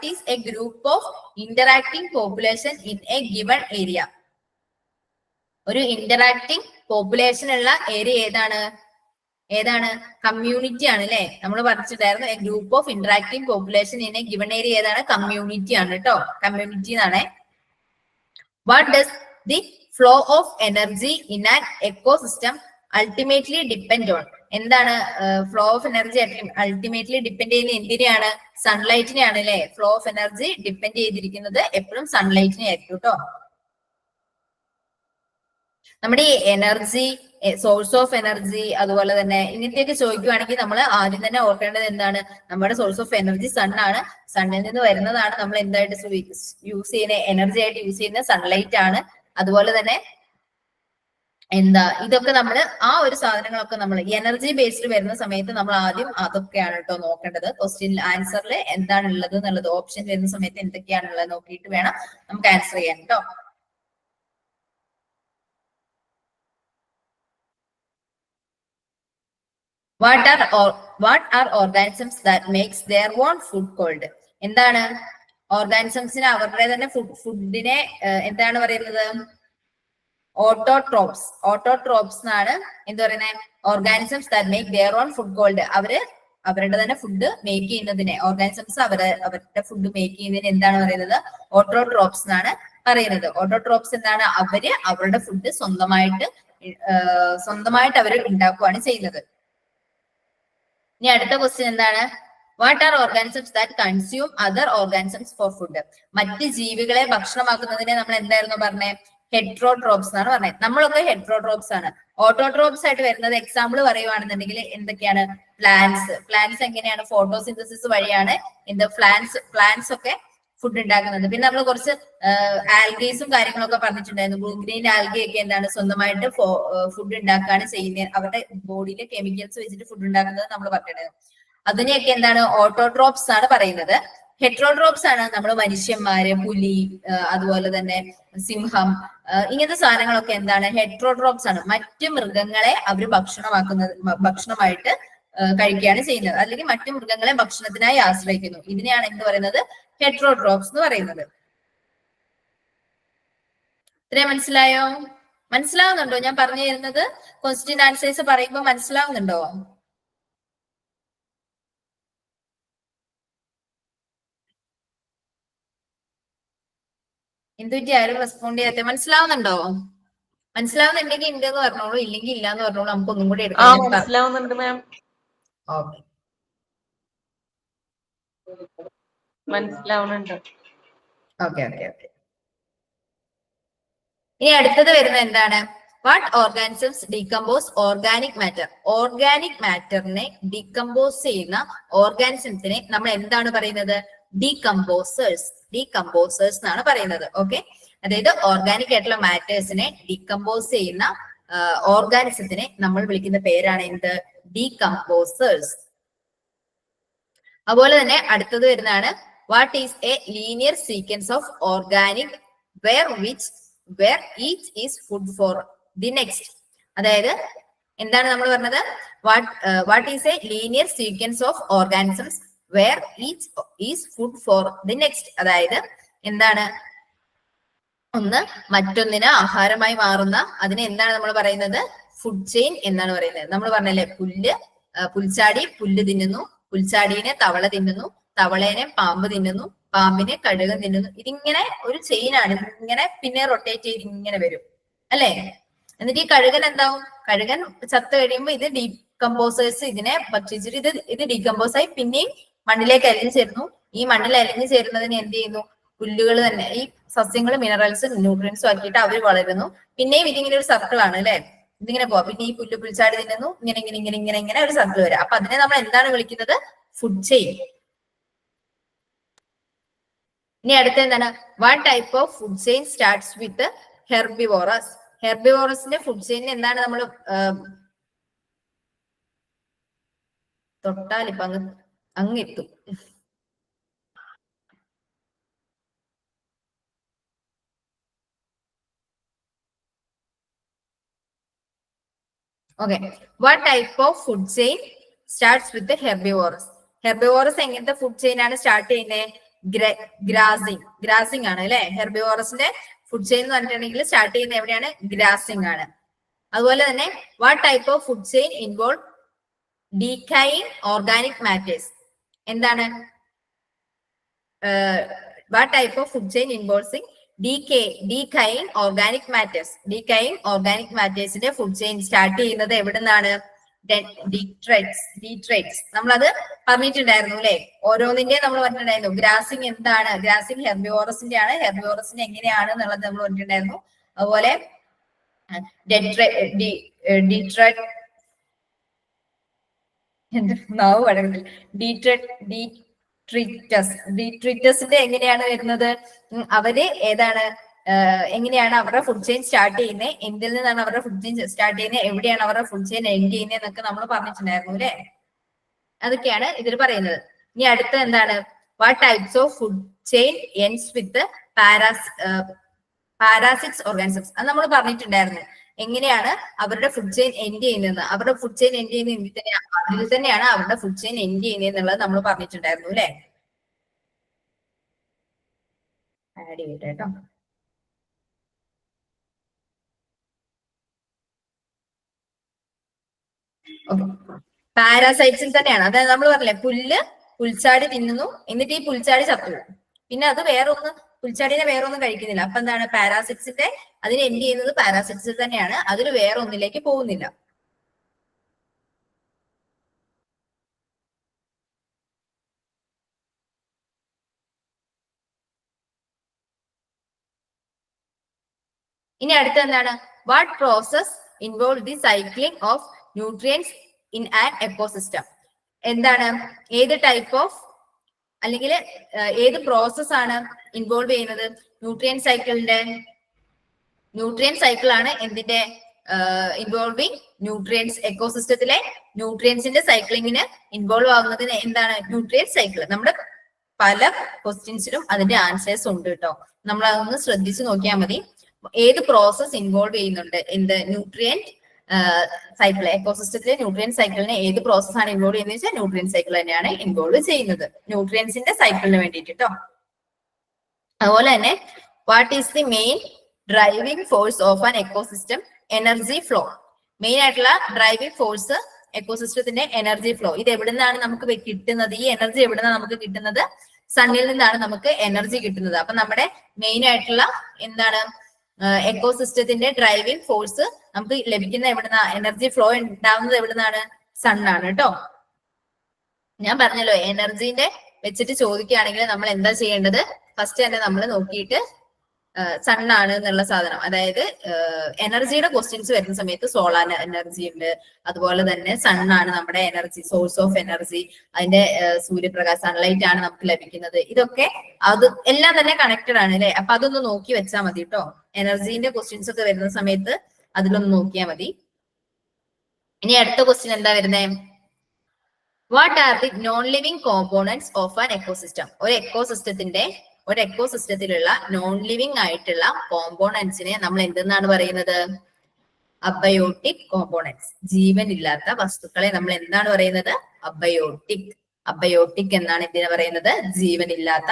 is a group of interacting population in a given area? ഒരു ഇന്ററാക്ടിങ് പോപ്പുലേഷൻ ഉള്ള ഏരിയ ഏതാണ്? കമ്മ്യൂണിറ്റി ആണ് അല്ലെ? നമ്മൾ പറഞ്ഞിട്ടുണ്ടായിരുന്നു a group of interacting population in a given area ഏതാണ്? കമ്മ്യൂണിറ്റി ആണ് കേട്ടോ. കമ്മ്യൂണിറ്റി എന്നാണ്. What does the flow of energy in an ecosystem ultimately depend on? എന്താണ് flow of energy ultimately depend ചെയ്യുന്ന എന്തിനെയാണ്? സൺലൈറ്റിനെയാണ് അല്ലെ? ഫ്ലോ ഓഫ് എനർജി ഡിപ്പെൻഡ് ചെയ്തിരിക്കുന്നത് എപ്പോഴും സൺലൈറ്റിനെ ആയിരിക്കും കേട്ടോ. നമ്മുടെ ഈ എനർജി, സോഴ്സ് ഓഫ് എനർജി, അതുപോലെ തന്നെ ഇങ്ങനത്തെയൊക്കെ ചോദിക്കുവാണെങ്കിൽ നമ്മൾ ആദ്യം തന്നെ ഓർക്കേണ്ടത് എന്താണ്? നമ്മുടെ സോഴ്സ് ഓഫ് എനർജി സൺ ആണ്. സണ്ണിൽ നിന്ന് വരുന്നതാണ് നമ്മൾ എന്തായിട്ട് യൂസ് ചെയ്യുന്ന എനർജി ആയിട്ട് യൂസ് ചെയ്യുന്ന സൺലൈറ്റ് ആണ്. അതുപോലെ തന്നെ ഇതൊക്കെ നമ്മൾ ആ ഒരു സാധനങ്ങളൊക്കെ നമ്മൾ എനർജി ബേസ്ഡ് വരുന്ന സമയത്ത് നമ്മൾ ആദ്യം അതൊക്കെയാണ് കേട്ടോ നോക്കേണ്ടത്. ക്വസ്റ്റ്യൻ ആൻസറിൽ എന്താണ് ഉള്ളത് എന്നുള്ളത്, ഓപ്ഷൻ വരുന്ന സമയത്ത് എന്തൊക്കെയാണുള്ളത് നോക്കിയിട്ട് വേണം നമുക്ക് ആൻസർ ചെയ്യാൻ കേട്ടോ. What are organisms that makes their own food cold? എന്താണ്? ഓർഗാനിസംസിന് അവരുടെ തന്നെ ഫുഡിനെ എന്താണ് പറയുന്നത്? ഓട്ടോട്രോപ്സ് എന്നാണ് എന്ത് പറയുന്നത്? Organisms that make their own food called. അവരുടെ തന്നെ ഫുഡ് മേക്ക് ചെയ്യുന്നതിനെ, ഓർഗാനിസംസ് അവരുടെ ഫുഡ് മേക്ക് ചെയ്യുന്നതിന് എന്താണ് പറയുന്നത്? ഓട്ടോട്രോപ്സ് എന്നാണ് പറയുന്നത്. ഓട്ടോട്രോപ്സ് എന്താണ്? അവരുടെ ഫുഡ് സ്വന്തമായിട്ട് അവർ ഉണ്ടാക്കുകയാണ് ചെയ്യുന്നത്. ഇനി അടുത്ത ക്വസ്റ്റ്യൻ എന്താണ്? What are organisms that consume other organisms for food? മറ്റ് ജീവികളെ ഭക്ഷണമാക്കുന്നതിനെ നമ്മൾ എന്തായിരുന്നു പറഞ്ഞേ? ഹെട്രോട്രോപ്സ് എന്നാണ് പറഞ്ഞത്. നമ്മളൊക്കെ ഹെട്രോട്രോപ്സ് ആണ്. ഓട്ടോട്രോപ്സ് ആയിട്ട് വരുന്നത് എക്സാമ്പിൾ പറയുവാണെന്നുണ്ടെങ്കിൽ എന്തൊക്കെയാണ്? പ്ലാന്റ്സ് എങ്ങനെയാണ്? ഫോട്ടോസിന്തസിസ് വഴിയാണ് പ്ലാന്റ്സ് ഒക്കെ ഫുഡ് ഉണ്ടാക്കുന്നത്. പിന്നെ നമ്മൾ കുറച്ച് ആൽഗീസും കാര്യങ്ങളൊക്കെ പറഞ്ഞിട്ടുണ്ടായിരുന്നു. ബ്ലൂ ഗ്രീൻ ആൽഗയൊക്കെ എന്താണ്? സ്വന്തമായിട്ട് ഫുഡ് ഉണ്ടാക്കുകയാണ് ചെയ്യുന്നത്. അവരുടെ ബോഡിയിലെ കെമിക്കൽസ് വെച്ചിട്ട് ഫുഡ് ഉണ്ടാക്കുന്നത് നമ്മൾ പറഞ്ഞിട്ടുണ്ടായിരുന്നു. അതിനെയൊക്കെ എന്താണ്? ഓട്ടോട്രോപ്സ് ആണ് പറയുന്നത്. ഹെട്രോട്രോപ്സ് ആണ് നമ്മൾ മനുഷ്യന്മാര്, പുലി, അതുപോലെ തന്നെ സിംഹം, ഇങ്ങനത്തെ സാധനങ്ങളൊക്കെ എന്താണ്? ഹെട്രോട്രോപ്സ് ആണ്. മറ്റ് മൃഗങ്ങളെ അവർ ഭക്ഷണമായിട്ട് കഴിക്കുകയാണ് ചെയ്യുന്നത്, അല്ലെങ്കിൽ മറ്റു മൃഗങ്ങളെ ഭക്ഷണത്തിനായി ആശ്രയിക്കുന്നു. ഇതിനെയാണ് എന്ത് പറയുന്നത്? ഹെറ്ററോട്രോപ്സ് എന്ന് പറയുന്നത്. ഇത്രയും മനസ്സിലായോ? മനസ്സിലാവുന്നുണ്ടോ ഞാൻ പറഞ്ഞു തരുന്നത്? ക്വസ്റ്റ്യൻ ആൻസേഴ്സ് പറയുമ്പോൾ മനസ്സിലാവുന്നുണ്ടോ? എന്തുപറ്റി ആരും റെസ്പോണ്ട് ചെയ്യാത്ത? മനസ്സിലാവുന്നുണ്ടോ? മനസ്സിലാവുന്നുണ്ടെങ്കിൽ ഉണ്ട് എന്ന് പറഞ്ഞോളൂ, ഇല്ലെങ്കിൽ ഇല്ല എന്ന് പറഞ്ഞോളൂ. നമുക്ക് ഒന്നും കൂടി എടുക്കാം. മനസ്സിലാവുന്നുണ്ട് മാം. ഓക്കെ, മനസ്സിലാവുന്നുണ്ട്. Okay okay okay. ഇനി അടുത്തത് വരുന്നത് എന്താണ്? What organisms decompose organic matter? Organic മാറ്ററിനെ ഡീകമ്പോസ് ചെയ്യുന്ന ഓർഗാനിസംസിനെ നമ്മൾ എന്താണ് പറയുന്നത്? ഡീകമ്പോസേഴ്സ്. ഡീകമ്പോസേഴ്സ് എന്നാണ് പറയുന്നത്. ഓക്കെ, അതായത് ഓർഗാനിക് ആയിട്ടുള്ള മാറ്റേഴ്സിനെ ഡീകമ്പോസ് ചെയ്യുന്ന ഓർഗാനിസത്തിനെ നമ്മൾ വിളിക്കുന്ന പേരാണ് എന്ത്? ഡീകമ്പോസേഴ്സ്. അതുപോലെ തന്നെ അടുത്തത് വരുന്നതാണ് what is A linear sequence of organic where each is food for the next? അതായത് എന്താണ് നമ്മൾ പറഞ്ഞത്? What is A linear sequence of organisms where each is food for the next? അതായത് എന്താണ്? ഒന്ന് മറ്റൊന്നിന് ആഹാരമായി മാറുന്ന അതിനെ എന്താണ് നമ്മൾ പറയുന്നത്? ഫുഡ് ചെയിൻ എന്നാണ് പറയുന്നത്. നമ്മൾ പറഞ്ഞല്ലേ, പുൽച്ചാടി പുല്ല് തിന്നുന്നു, പുൽച്ചാടീനെ തവള തിന്നുന്നു, തവളേനെ പാമ്പ് തിന്നുന്നു, പാമ്പിനെ കഴുകൻ തിന്നുന്നു. ഇതിങ്ങനെ ഒരു ചെയിനാണ്. ഇങ്ങനെ പിന്നെ റൊട്ടേറ്റ് ചെയ്ത് ഇങ്ങനെ വരും അല്ലെ? എന്നിട്ട് ഈ കഴുകൻ എന്താവും? കഴുകൻ ചത്ത് കഴിയുമ്പോ ഇത് ഡീകമ്പോസേഴ്സ് ഇതിനെ ഭക്ഷിച്ചിട്ട് ഇത് ഡീകമ്പോസ് ആയി പിന്നെയും മണ്ണിലേക്ക് അലിഞ്ഞു ചേരുന്നു. ഈ മണ്ണിൽ അലിഞ്ഞു ചേരുന്നതിന് എന്ത് ചെയ്യുന്നു? പുല്ലുകൾ തന്നെ, ഈ സസ്യങ്ങൾ മിനറൽസും ന്യൂട്രിയൻസും ആക്കിയിട്ട് അവർ വളരുന്നു. പിന്നെയും ഇതിങ്ങനെ ഒരു സർക്കിൾ ആണ് അല്ലെ? ഇതിങ്ങനെ പോവാം. പിന്നെ ഈ പുൽച്ചാടി തിന്നുന്നു, ഇങ്ങനെ ഇങ്ങനെ ഇങ്ങനെ ഇങ്ങനെ ഇങ്ങനെ ഒരു സർക്കിൾ വരാം. അപ്പൊ അതിനെ നമ്മൾ എന്താണ് വിളിക്കുന്നത്? Food chain. ഇനി അടുത്ത എന്താണ്? What type of food chain starts with herbivorous? ഹെർബിവോറസിന്റെ ഫുഡ് ചെയിൻ എന്താണ്? നമ്മൾ തൊട്ടാൽ ഇപ്പൊ അങ്ങെത്തും. Okay, what type of food chain starts with herbivorous? Herbivorous എങ്ങനത്തെ ഫുഡ് ചെയിൻ ആണ് സ്റ്റാർട്ട് ചെയ്യുന്നത്? ഗ്രാസിംഗ് ആണ് അല്ലെ? ഹെർബിവോറസിന്റെ ഫുഡ് ചെയിൻ എന്ന് പറഞ്ഞിട്ടുണ്ടെങ്കിൽ സ്റ്റാർട്ട് ചെയ്യുന്നത് എവിടെയാണ്? ഗ്രാസിംഗ് ആണ്. അതുപോലെ തന്നെ what type of food chain involve decaying organic matters? എന്താണ്? What type of food chain involving decaying organic matters? Decaying organic മാറ്റേഴ്സിന്റെ ഫുഡ് ചെയിൻ സ്റ്റാർട്ട് ചെയ്യുന്നത് എവിടെ നിന്നാണ്? ഡീട്രൈറ്റ്സ്. നമ്മളത് പറഞ്ഞിട്ടുണ്ടായിരുന്നു അല്ലെ? ഓരോന്നിന്റെ നമ്മൾ പറഞ്ഞിട്ടുണ്ടായിരുന്നു. ഗ്രാസിംഗ് എന്താണ്? ഗ്രാസിംഗ് ഹെർബിവോറസിന്റെ ആണ്. ഹെർബിവോറസിന്റെ എങ്ങനെയാണ് എന്നുള്ളത് നമ്മൾ പറഞ്ഞിട്ടുണ്ടായിരുന്നു. അതുപോലെ ഡീട്രിറ്റസിന്റെ എങ്ങനെയാണ് വരുന്നത്? അവര് ഏതാണ്? എങ്ങനെയാണ് അവരുടെ ഫുഡ് ചെയിൻ സ്റ്റാർട്ട് ചെയ്യുന്നത്? എന്തിൽ നിന്നാണ് അവരുടെ ഫുഡ് ചെയിൻ സ്റ്റാർട്ട് ചെയ്യുന്നത്? എവിടെയാണ് അവരുടെ ഫുഡ് ചെയിൻ എൻഡ് ചെയ്യുന്നത് എന്നൊക്കെ നമ്മൾ പറഞ്ഞിട്ടുണ്ടായിരുന്നു അല്ലെ? അതൊക്കെയാണ് ഇതിൽ പറയുന്നത്. ഇനി അടുത്ത എന്താണ്? What types of food chain ends with parasites organisms? അത് നമ്മൾ പറഞ്ഞിട്ടുണ്ടായിരുന്നു. എങ്ങനെയാണ് അവരുടെ ഫുഡ് ചെയിൻ എൻഡ് ചെയ്യുന്നത്? അവരുടെ ഫുഡ് ചെയിൻ എൻഡ് ചെയ്യുന്നത് ഇതിൽ തന്നെയാണ് അവരുടെ ഫുഡ് ചെയിൻ എൻഡ് ചെയ്യുന്നത് എന്നുള്ളത് നമ്മൾ പറഞ്ഞിട്ടുണ്ടായിരുന്നു അല്ലെ? ആഡ് ചെയ്യട്ടെ കേട്ടോ. പാരാസൈറ്റ്സിൽ തന്നെയാണ്. അതായത് നമ്മൾ പറഞ്ഞില്ലേ, പുൽച്ചാടി തിന്നുന്നു, എന്നിട്ട് ഈ പുൽച്ചാടി ചത്തു, പിന്നെ അത് പുൽച്ചാടിനെ വേറൊന്നും കഴിക്കുന്നില്ല. അപ്പൊ എന്താണ്? പാരാസൈറ്റ്സിന്റെ അതിന് എൻഡ് ചെയ്യുന്നത് പാരാസൈറ്റ്സിൽ തന്നെയാണ്. അതിൽ വേറെ ഒന്നിലേക്ക് പോകുന്നില്ല. ഇനി അടുത്ത എന്താണ്? What process involve the cycling of nutrients in an ecosystem? എന്താണ്? ഏത് ടൈപ്പ് ഓഫ് അല്ലെങ്കിൽ ഏത് പ്രോസസ് ആണ് ഇൻവോൾവ് ചെയ്യുന്നത്? ന്യൂട്രിയൻ സൈക്കിൾ ആണ് എന്തിന്റെ? Involving nutrients. എക്കോസിസ്റ്റത്തിലെ ന്യൂട്രിയൻസിന്റെ സൈക്ലിങ്ങിന് ഇൻവോൾവ് ആകുന്നതിന് എന്താണ്? Nutrient cycle. നമ്മുടെ പല ക്വസ്റ്റ്യൻസിലും അതിന്റെ ആൻസേഴ്സ് ഉണ്ട് കേട്ടോ. നമ്മൾ അതൊന്ന് ശ്രദ്ധിച്ചു നോക്കിയാൽ മതി. ഏത് പ്രോസസ് ഇൻവോൾവ് ചെയ്യുന്നുണ്ട്? എന്ത്? ന്യൂട്രിയൻ സൈക്കിൾ, എക്കോസിസ്റ്റത്തിലെ ന്യൂട്രിയൻ സൈക്കിളിനെ ഏത് പ്രോസസ്സാണ് ഇൻവോൾവ് ചെയ്യുന്നത് വെച്ചാൽ ന്യൂട്രിയൻ സൈക്കിൾ തന്നെയാണ് ഇൻവോൾവ് ചെയ്യുന്നത്, ന്യൂട്രിയൻസിന്റെ സൈക്കിളിന് വേണ്ടിയിട്ടോ. അതുപോലെ തന്നെ what is the main driving force of an ecosystem? Energy flow. Main ആയിട്ടുള്ള ഡ്രൈവിംഗ് ഫോഴ്സ് എക്കോസിസ്റ്റത്തിന്റെ എനർജി ഫ്ലോ. ഇത് എവിടെ നിന്നാണ് നമുക്ക് കിട്ടുന്നത്? ഈ എനർജി എവിടെ നിന്നാണ് നമുക്ക് കിട്ടുന്നത്? സണ്ണിൽ നിന്നാണ് നമുക്ക് എനർജി കിട്ടുന്നത്. അപ്പൊ നമ്മുടെ മെയിൻ ആയിട്ടുള്ള എന്താണ് എക്കോസിസ്റ്റത്തിന്റെ ഡ്രൈവിംഗ് ഫോഴ്സ് നമുക്ക് ലഭിക്കുന്ന എവിടുന്ന? എനർജി ഫ്ലോ ഉണ്ടാവുന്നത് എവിടുന്നാണ്? സണ്ണാണ് കേട്ടോ. ഞാൻ പറഞ്ഞല്ലോ എനർജീന്റെ വെച്ചിട്ട് ചോദിക്കുകയാണെങ്കിൽ നമ്മൾ എന്താ ചെയ്യേണ്ടത്? ഫസ്റ്റ് തന്നെ നമ്മൾ നോക്കിയിട്ട് സണ്ണാണ് എന്നുള്ള സാധനം, അതായത് എനർജിയുടെ ക്വസ്റ്റ്യൻസ് വരുന്ന സമയത്ത് സോളാർ എനർജി ഉണ്ട്, അതുപോലെ തന്നെ സണ്ണാണ് നമ്മുടെ എനർജി, സോഴ്സ് ഓഫ് എനർജി, അതിന്റെ സൂര്യപ്രകാശ് സൺലൈറ്റ് ആണ് നമുക്ക് ലഭിക്കുന്നത്. ഇതൊക്കെ അത് എല്ലാം തന്നെ കണക്റ്റഡ് ആണ് അല്ലെ? അപ്പൊ അതൊന്ന് നോക്കി വെച്ചാൽ മതി കേട്ടോ. എനർജീന്റെ ക്വസ്റ്റ്യൻസ് ഒക്കെ വരുന്ന സമയത്ത് അതിലൊന്ന് നോക്കിയാൽ മതി. ഇനി അടുത്ത ക്വസ്റ്റ്യൻ എന്താ വരുന്നത്? What are the non living components of an ecosystem? ഒരു എക്കോസിസ്റ്റത്തിലുള്ള നോൺ ലിവിംഗ് ആയിട്ടുള്ള കോമ്പോണൻസിനെ നമ്മൾ എന്തെന്നാണ് പറയുന്നത്? Abiotic components. ജീവനില്ലാത്ത വസ്തുക്കളെ നമ്മൾ എന്താണ് പറയുന്നത്? അബയോട്ടിക് എന്നാണ് എന്തിനാ പറയുന്നത്? ജീവനില്ലാത്ത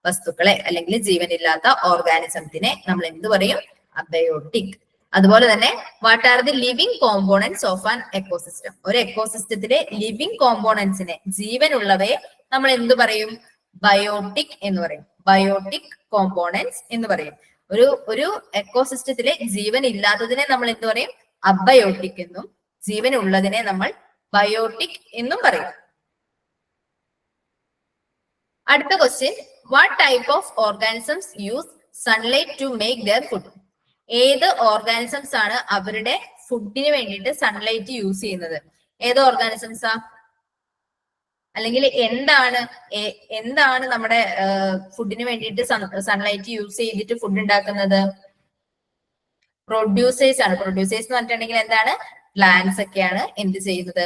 വസ്തുക്കളെ അല്ലെങ്കിൽ ജീവനില്ലാത്ത ഓർഗാനിസത്തിനെ നമ്മൾ എന്ത് പറയും? അബയോട്ടിക്. അതുപോലെ തന്നെ what are the living components of an ecosystem? ഒരു എക്കോസിസ്റ്റത്തിലെ ലിവിംഗ് കോമ്പോണൻസിനെ, ജീവനുള്ളവയെ നമ്മൾ എന്ത് പറയും? ബയോട്ടിക് എന്ന് പറയും. ബയോട്ടിക് കോമ്പോണൻസ് എന്ന് പറയും. ഒരു എക്കോസിസ്റ്റത്തിലെ ജീവൻ ഇല്ലാത്തതിനെ നമ്മൾ എന്ത് പറയും? അബയോട്ടിക് എന്നും, ജീവനുള്ളതിനെ നമ്മൾ ബയോട്ടിക് എന്നും പറയും. അടുത്ത question, what type of organisms use sunlight to make their food? ഏത് ഓർഗാനിസംസ് ആണ് അവരുടെ ഫുഡിന് വേണ്ടിയിട്ട് സൺലൈറ്റ് യൂസ് ചെയ്യുന്നത്? ഏത് ഓർഗാനിസംസാ? അല്ലെങ്കിൽ എന്താണ് നമ്മുടെ ഫുഡിന് വേണ്ടിയിട്ട് സൺലൈറ്റ് യൂസ് ചെയ്തിട്ട് ഫുഡ് ഉണ്ടാക്കുന്നത്? പ്രൊഡ്യൂസേഴ്സ് ആണ്. പ്രൊഡ്യൂസേഴ്സ് എന്ന് പറഞ്ഞിട്ടുണ്ടെങ്കിൽ എന്താണ്? പ്ലാന്റ്സ് ഒക്കെയാണ് എന്ത് ചെയ്യുന്നത്?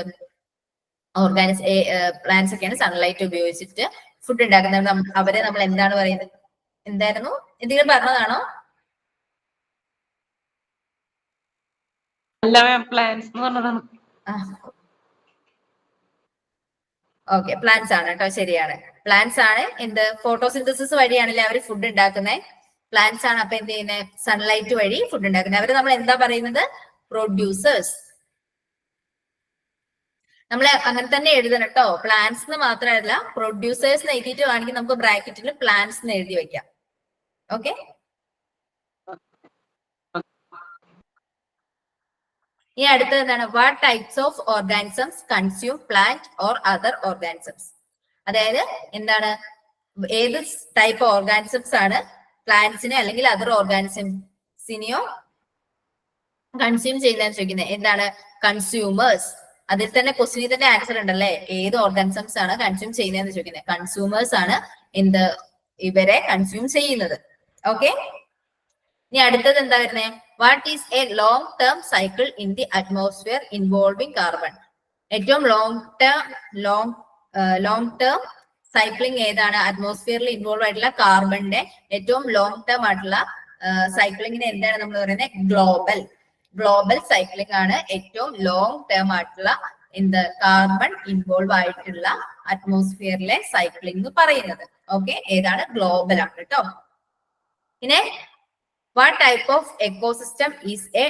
പ്ലാന്റ്സ് ഒക്കെയാണ് സൺലൈറ്റ് ഉപയോഗിച്ചിട്ട് ഫുഡ് ഉണ്ടാക്കുന്നത്. അവരെ നമ്മൾ എന്താണ് പറയുന്നത്? എന്തായിരുന്നു? എന്തെങ്കിലും പറഞ്ഞതാണോ? ഓക്കെ, പ്ലാന്റ്സ് ആണ് കേട്ടോ, ശരിയാണ്. പ്ലാന്റ്സ് ആണ് എന്ത്? ഫോട്ടോസിന്തസിസ് വഴിയാണല്ലേ അവർ ഫുഡ് ഉണ്ടാക്കുന്നത്. പ്ലാന്റ്സ് ആണ് അപ്പൊ എന്ത് ചെയ്യുന്നത്? സൺലൈറ്റ് വഴി ഫുഡ് ഉണ്ടാക്കുന്നത്. അവര് നമ്മൾ എന്താ പറയുന്നത്? പ്രൊഡ്യൂസേഴ്സ്. നമ്മൾ അങ്ങനെ തന്നെ എഴുതണം കേട്ടോ. പ്ലാന്റ്സ് എന്ന് മാത്രമല്ല, പ്രൊഡ്യൂസേഴ്സ് എന്ന് എഴുതിയിട്ട് വേണമെങ്കിൽ നമുക്ക് ബ്രാക്കറ്റിൽ പ്ലാന്റ്സ് എന്ന് എഴുതി വെക്കാം. ഓക്കെ, ഇനി അടുത്തത് എന്താണ്? What types of organisms consume plant or other organisms? അതായത് എന്താണ്? ഏത് ടൈപ്പ് ഓർഗാനിസംസ് ആണ് പ്ലാന്റ്സിനെ അല്ലെങ്കിൽ അതർ ഓർഗാനിസംസിനെയോ കൺസ്യൂം ചെയ്യുന്നതെന്ന് ചോദിക്കുന്നത്. എന്താണ്? കൺസ്യൂമേഴ്സ്. അതിൽ തന്നെ ക്വസ്റ്റിനിൽ തന്നെ ആൻസർ ഉണ്ടല്ലേ, ഏത് ഓർഗാനിസംസ് ആണ് കൺസ്യൂം ചെയ്യുന്നതെന്ന് ചോദിക്കുന്നത്. കൺസ്യൂമേഴ്സ് ആണ് എന്ത് ഇവരെ കൺസ്യൂം ചെയ്യുന്നത്. ഓക്കെ, ഇനി അടുത്തത് എന്താ വരുന്നത്? What is A long term cycle in the atmosphere involving carbon? ഏറ്റവും ലോങ് ടേം സൈക്ലിംഗ് ഏതാണ്? അറ്റ്മോസ്ഫിയറിൽ ഇൻവോൾവ് ആയിട്ടുള്ള കാർബണിന്റെ ഏറ്റവും ലോങ് ടേം ആയിട്ടുള്ള സൈക്ലിങ്ങിന് എന്താണ് നമ്മൾ പറയുന്നത്? ഗ്ലോബൽ സൈക്ലിംഗ് ആണ് ഏറ്റവും ലോങ് ടേം ആയിട്ടുള്ള എന്ത് കാർബൺ ഇൻവോൾവ് ആയിട്ടുള്ള അറ്റ്മോസ്ഫിയറിലെ സൈക്ലിംഗ് എന്ന് പറയുന്നത്. ഓക്കെ, ഏതാണ്? ഗ്ലോബൽ ആണ് കേട്ടോ. പിന്നെ what type of ecosystem is a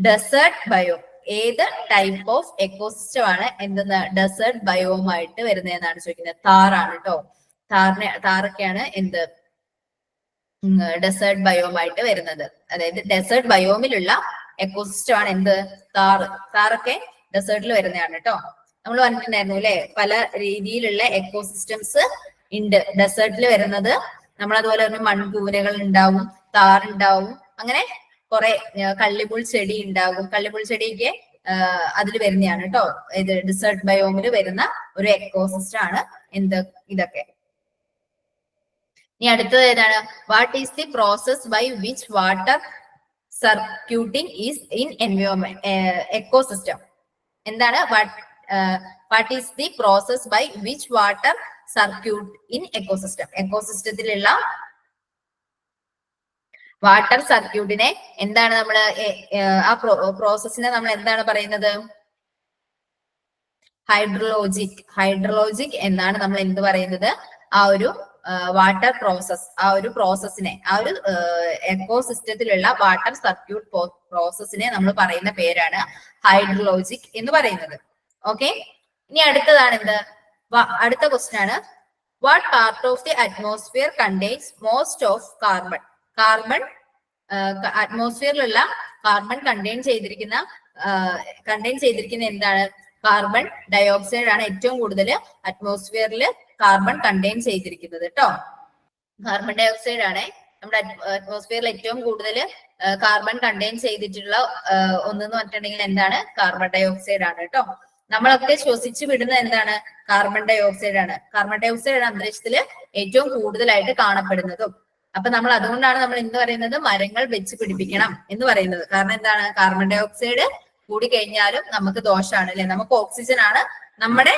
desert biome? ഏത് ടൈപ്പ് ഓഫ് എക്കോസിസ്റ്റം ആണ് എന്തെന്ന് ഡെസേർട്ട് ബയോമായിട്ട് വരുന്നതെന്നാണ് ചോദിക്കുന്നത്. താറാണ് കേട്ടോ. താറൊക്കെയാണ് എന്ത് ഡെസേർട്ട് ബയോമായിട്ട് വരുന്നത്. അതായത് ഡെസേർട്ട് ബയോമിലുള്ള എക്കോസിസ്റ്റം ആണ് എന്ത്? താറൊക്കെ ഡെസേർട്ടിൽ വരുന്നതാണ് കേട്ടോ. നമ്മൾ പറഞ്ഞിട്ടുണ്ടായിരുന്നു അല്ലെ, പല രീതിയിലുള്ള എക്കോസിസ്റ്റംസ് ഉണ്ട് ഡെസേർട്ടിൽ വരുന്നത്. നമ്മൾ അതുപോലെ തന്നെ മൺകൂനകൾ ഉണ്ടാവും, താറുണ്ടാവും, അങ്ങനെ കുറെ കള്ളിമുൾ ചെടി ഉണ്ടാകും. കള്ളിമുൾ ചെടിയൊക്കെ അതിൽ വരുന്നതാണ് കേട്ടോ. ഇത് ഡെസേർട്ട് ബയോമിൽ വരുന്ന ഒരു എക്കോസിസ്റ്റം ആണ് എന്ത് ഇതൊക്കെ. ഇനി അടുത്തത് ഏതാണ്? What is the process by which water circuiting is in environment ecosystem? എന്താണ്? What is the process by which water circuit in ecosystem? എക്കോസിസ്റ്റത്തിലുള്ള വാട്ടർ സർക്യൂട്ടിനെ എന്താണ് നമ്മൾ ആ പ്രോസസ്സിനെ നമ്മൾ എന്താണ് പറയുന്നത്? ഹൈഡ്രോളജിക് എന്നാണ് നമ്മൾ എന്ത് പറയുന്നത്? ആ ഒരു വാട്ടർ പ്രോസസ്, ആ ഒരു പ്രോസസ്സിനെ, ആ ഒരു എക്കോസിസ്റ്റത്തിലുള്ള വാട്ടർ സർക്യൂട്ട് പ്രോസസ്സിനെ നമ്മൾ പറയുന്ന പേരാണ് ഹൈഡ്രോളജിക് എന്ന് പറയുന്നത്. ഓക്കെ, ഇനി അടുത്തതാണ് എന്ത്? അടുത്ത ക്വസ്റ്റ്യൻ ആണ്, what part of the atmosphere contains most of carbon? Carbon അറ്റ്മോസ്ഫിയറിലുള്ള കാർബൺ കണ്ടെയ്ൻ ചെയ്തിരിക്കുന്ന എന്താണ്? കാർബൺ ഡയോക്സൈഡ് ആണ് ഏറ്റവും കൂടുതൽ അറ്റ്മോസ്ഫിയറിൽ കാർബൺ കണ്ടെയ്ൻ ചെയ്തിരിക്കുന്നത് കേട്ടോ. കാർബൺ ഡയോക്സൈഡ് ആണ് നമ്മുടെ അറ്റ്മോസ്ഫിയറിൽ ഏറ്റവും കൂടുതൽ കാർബൺ കണ്ടെയ്ൻ ചെയ്തിട്ടുള്ള ഒന്നെന്ന് പറഞ്ഞിട്ടുണ്ടെങ്കിൽ എന്താണ്? കാർബൺ ഡയോക്സൈഡ് ആണ് കേട്ടോ. നമ്മളൊക്കെ ശ്വസിച്ചു വിടുന്നത് എന്താണ്? കാർബൺ ഡയോക്സൈഡ് ആണ്. കാർബൺ ഡയോക്സൈഡ് ആണ് അന്തരീക്ഷത്തിൽ ഏറ്റവും കൂടുതലായിട്ട് കാണപ്പെടുന്നതും. അപ്പൊ നമ്മൾ അതുകൊണ്ടാണ് നമ്മൾ എന്ത് പറയുന്നത്? മരങ്ങൾ വെച്ച് പിടിപ്പിക്കണം എന്ന് പറയുന്നത്. കാരണം എന്താണ്? കാർബൺ ഡയോക്സൈഡ് കൂടി കഴിഞ്ഞാലും നമുക്ക് ദോഷമാണ് അല്ലെ? നമുക്ക് ഓക്സിജൻ ആണ് നമ്മുടെ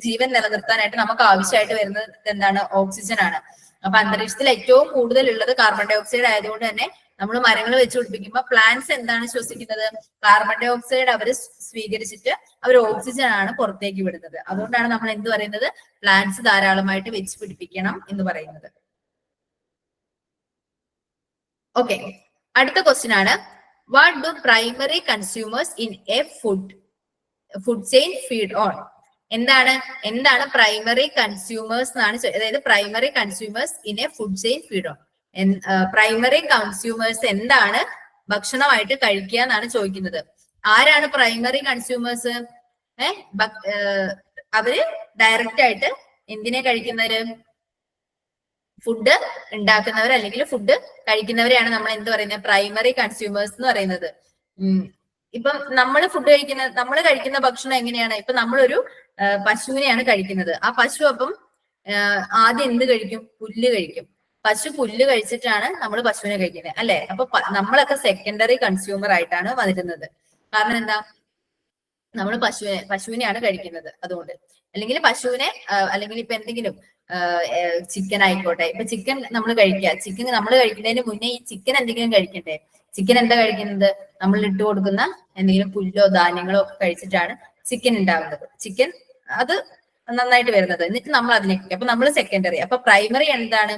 ജീവൻ നിലനിർത്താനായിട്ട് നമുക്ക് ആവശ്യമായിട്ട് വരുന്നത് എന്താണ്? ഓക്സിജൻ ആണ്. അപ്പൊ അന്തരീക്ഷത്തിൽ ഏറ്റവും കൂടുതൽ ഉള്ളത് കാർബൺ ഡയോക്സൈഡ് ആയതുകൊണ്ട് തന്നെ നമ്മൾ മരങ്ങൾ വെച്ച് പിടിപ്പിക്കുമ്പോൾ പ്ലാന്റ്സ് എന്താണ് ശ്വസിക്കുന്നത്? കാർബൺ ഡയോക്സൈഡ് അവർ സ്വീകരിച്ചിട്ട് അവർ ഓക്സിജൻ ആണ് പുറത്തേക്ക് വിടുന്നത്. അതുകൊണ്ടാണ് നമ്മൾ എന്ത് പറയുന്നത്? പ്ലാന്റ്സ് ധാരാളമായിട്ട് വെച്ച് പിടിപ്പിക്കണം എന്ന് പറയുന്നത്. ഓക്കെ, അടുത്ത ക്വസ്റ്റ്യൻ ആണ്, what do primary consumers in A food chain feed on? എന്താണ് പ്രൈമറി കൺസ്യൂമേഴ്സ് എന്നാണ്, അതായത് primary consumers in A food chain feed on. Primary consumers എന്താണ് ഭക്ഷണമായിട്ട് കഴിക്കുക എന്നാണ് ചോദിക്കുന്നത്. ആരാണ് പ്രൈമറി കൺസ്യൂമേഴ്സ്? അവര് ഡയറക്റ്റ് ആയിട്ട് എന്തിനെ കഴിക്കുന്നവര്? ഫുഡ് ഉണ്ടാക്കുന്നവർ അല്ലെങ്കിൽ ഫുഡ് കഴിക്കുന്നവരെയാണ് നമ്മൾ എന്ത് പറയുന്നത്? പ്രൈമറി കൺസ്യൂമേഴ്സ് എന്ന് പറയുന്നത്. ഇപ്പം നമ്മൾ കഴിക്കുന്ന ഭക്ഷണം എങ്ങനെയാണ്? ഇപ്പൊ നമ്മളൊരു പശുവിനെയാണ് കഴിക്കുന്നത്. ആ പശു അപ്പം ആദ്യം എന്ത് കഴിക്കും? പുല്ല് കഴിക്കും. പശു പുല്ല് കഴിച്ചിട്ടാണ് നമ്മൾ പശുവിനെ കഴിക്കുന്നത് അല്ലെ? അപ്പൊ നമ്മളൊക്കെ സെക്കൻഡറി കൺസ്യൂമർ ആയിട്ടാണ് വരുന്നത്. കാരണം എന്താ? നമ്മൾ പശുവിനെയാണ് കഴിക്കുന്നത് അതുകൊണ്ട്. അല്ലെങ്കിൽ പശുവിനെ അല്ലെങ്കിൽ ഇപ്പൊ എന്തെങ്കിലും ചിക്കൻ ആയിക്കോട്ടെ. ഇപ്പൊ ചിക്കൻ നമ്മൾ കഴിക്കുക. ചിക്കൻ നമ്മൾ കഴിക്കുന്നതിന് മുന്നേ ഈ ചിക്കൻ എന്തെങ്കിലും കഴിക്കണ്ടേ? ചിക്കൻ എന്താ കഴിക്കുന്നത്? നമ്മൾ ഇട്ട് കൊടുക്കുന്ന എന്തെങ്കിലും പുല്ലോ ധാന്യങ്ങളോ ഒക്കെ കഴിച്ചിട്ടാണ് ചിക്കൻ ഉണ്ടാവുന്നത്. ചിക്കൻ അത് നന്നായിട്ട് വരുന്നത്. എന്നിട്ട് നമ്മൾ അതിനെ കഴിക്കും. അപ്പൊ നമ്മൾ സെക്കൻഡറി. അപ്പൊ പ്രൈമറി എന്താണ്?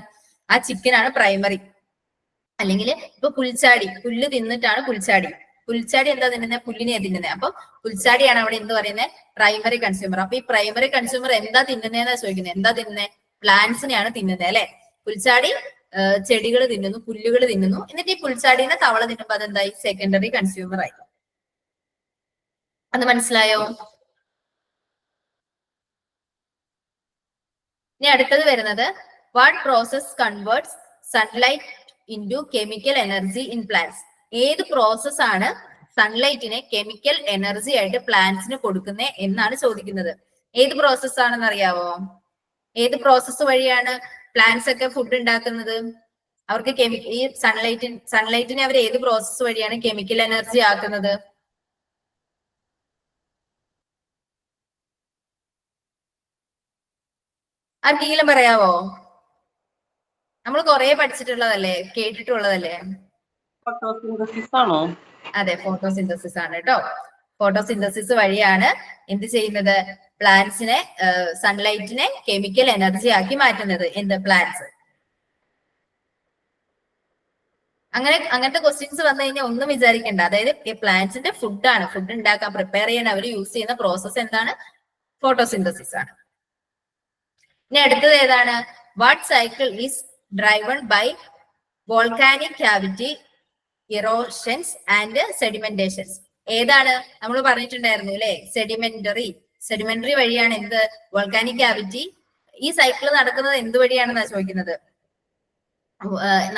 ആ ചിക്കൻ ആണ് പ്രൈമറി. അല്ലെങ്കിൽ ഇപ്പൊ പുല്ല് തിന്നിട്ടാണ് പുൽച്ചാടി എന്താ തിന്നുന്നത്? പുല്ലിനെ തിന്നുന്നത്. അപ്പൊ പുൽച്ചാടിയാണ് അവിടെ എന്ത് പറയുന്നത്? Primary consumer. അപ്പൊ ഈ പ്രൈമറി കൺസ്യൂമർ എന്താ തിന്നുന്നതെന്നാ ചോദിക്കുന്നത്. എന്താ തിന്നുന്നത്? പ്ലാന്റ്സിനെയാണ് തിന്നുന്നത് അല്ലെ? പുൽച്ചാടി ചെടികൾ തിന്നുന്നു, പുല്ലുകൾ തിന്നുന്നു. എന്നിട്ട് ഈ പുൽച്ചാടിനെ തവള തിന്നുമ്പോ അതെന്തായി? സെക്കൻഡറി കൺസ്യൂമർ ആയി. അത് മനസ്സിലായോ? ഇനി അടുത്തത് വരുന്നത്, what process converts sunlight into chemical energy in plants? ഏത് പ്രോസസ് ആണ് സൺലൈറ്റിനെ കെമിക്കൽ എനർജി ആയിട്ട് പ്ലാന്റ്സിന് കൊടുക്കുന്നത് എന്നാണ് ചോദിക്കുന്നത്. ഏത് പ്രോസസ് ആണെന്ന് അറിയാവോ? ഏത് പ്രോസസ്സ് വഴിയാണ് പ്ലാന്റ്സ് ഒക്കെ ഫുഡ് ഉണ്ടാക്കുന്നത്? അവർക്ക് ഈ സൺലൈറ്റിനെ അവർ ഏത് പ്രോസസ്സ് വഴിയാണ് കെമിക്കൽ എനർജി ആക്കുന്നത്? ആർക്കെങ്കിലും പറയാവോ? നമ്മൾ കുറെ പഠിച്ചിട്ടുള്ളതല്ലേ, കേട്ടിട്ടുള്ളതല്ലേ? ഫോട്ടോസിന്തസിസ് ആണോ? അതെ, ഫോട്ടോസിന്തസിസ് ആണ് കേട്ടോ. ഫോട്ടോസിന്തസിസ് വഴിയാണ് എന്ത് ചെയ്യുന്നത്? പ്ലാന്റ്സിനെ സൺലൈറ്റിനെ കെമിക്കൽ എനർജി ആക്കി മാറ്റുന്നത്. എന്ത്? പ്ലാന്റ്സ്. അങ്ങനത്തെ ക്വസ്റ്റ്യൻസ് വന്നു കഴിഞ്ഞാൽ ഒന്നും വിചാരിക്കണ്ട. അതായത് പ്ലാന്റ്സിന്റെ ഫുഡാണ്, ഫുഡ് ഉണ്ടാക്കാൻ പ്രിപ്പയർ ചെയ്യാൻ അവർ യൂസ് ചെയ്യുന്ന പ്രോസസ് എന്താണ്? ഫോട്ടോസിന്തസിസ് ആണ്. ഇനി അടുത്തത് ഏതാണ്? What cycle is driven by volcanic cavity erosions and sedimentations? ഏതാണ്? നമ്മൾ പറഞ്ഞിട്ടുണ്ടായിരുന്നു അല്ലെ? സെഡിമെന്ററി വഴിയാണ് എന്ത്? Volcanic cavity. ഈ സൈക്കിൾ നടക്കുന്നത് എന്ത് വഴിയാണെന്നാണ് ചോദിക്കുന്നത്.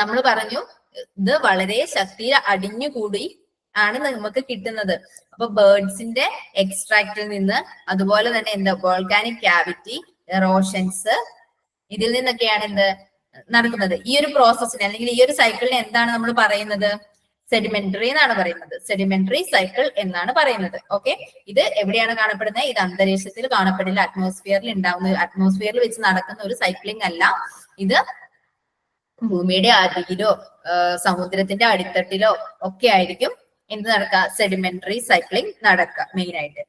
നമ്മൾ പറഞ്ഞു ഇത് വളരെ ശക്തിയിൽ അടിഞ്ഞുകൂടി ആണ് നമുക്ക് കിട്ടുന്നത്. അപ്പൊ ബേർഡ്സിന്റെ എക്സ്ട്രാക്റ്റിൽ നിന്ന്, അതുപോലെ തന്നെ എന്താ വോൾക്കാനിക് ക്യാവിറ്റി, എറോഷൻസ്, ഇതിൽ നിന്നൊക്കെയാണ് എന്ത് നടക്കുന്നത്. ഈ ഒരു പ്രോസസ്സിനെ അല്ലെങ്കിൽ ഈ ഒരു സൈക്കിളിനെ എന്താണ് നമ്മൾ പറയുന്നത്? സെഡിമെന്ററി എന്നാണ് പറയുന്നത്. സെഡിമെന്ററി സൈക്കിൾ എന്നാണ് പറയുന്നത്. ഓക്കെ, ഇത് എവിടെയാണ് കാണപ്പെടുന്നത്? ഇത് അന്തരീക്ഷത്തിൽ കാണപ്പെടില്ല. അറ്റ്മോസ്ഫിയറിൽ വെച്ച് നടക്കുന്ന ഒരു സൈക്ലിംഗ് അല്ല ഇത്. ഭൂമിയുടെ അടിയിലോ സമുദ്രത്തിന്റെ അടിത്തട്ടിലോ ഒക്കെ ആയിരിക്കും എന്ത് നടക്കുക, സെഡിമെന്ററി സൈക്ലിംഗ് നടക്കുക മെയിൻ ആയിട്ട്.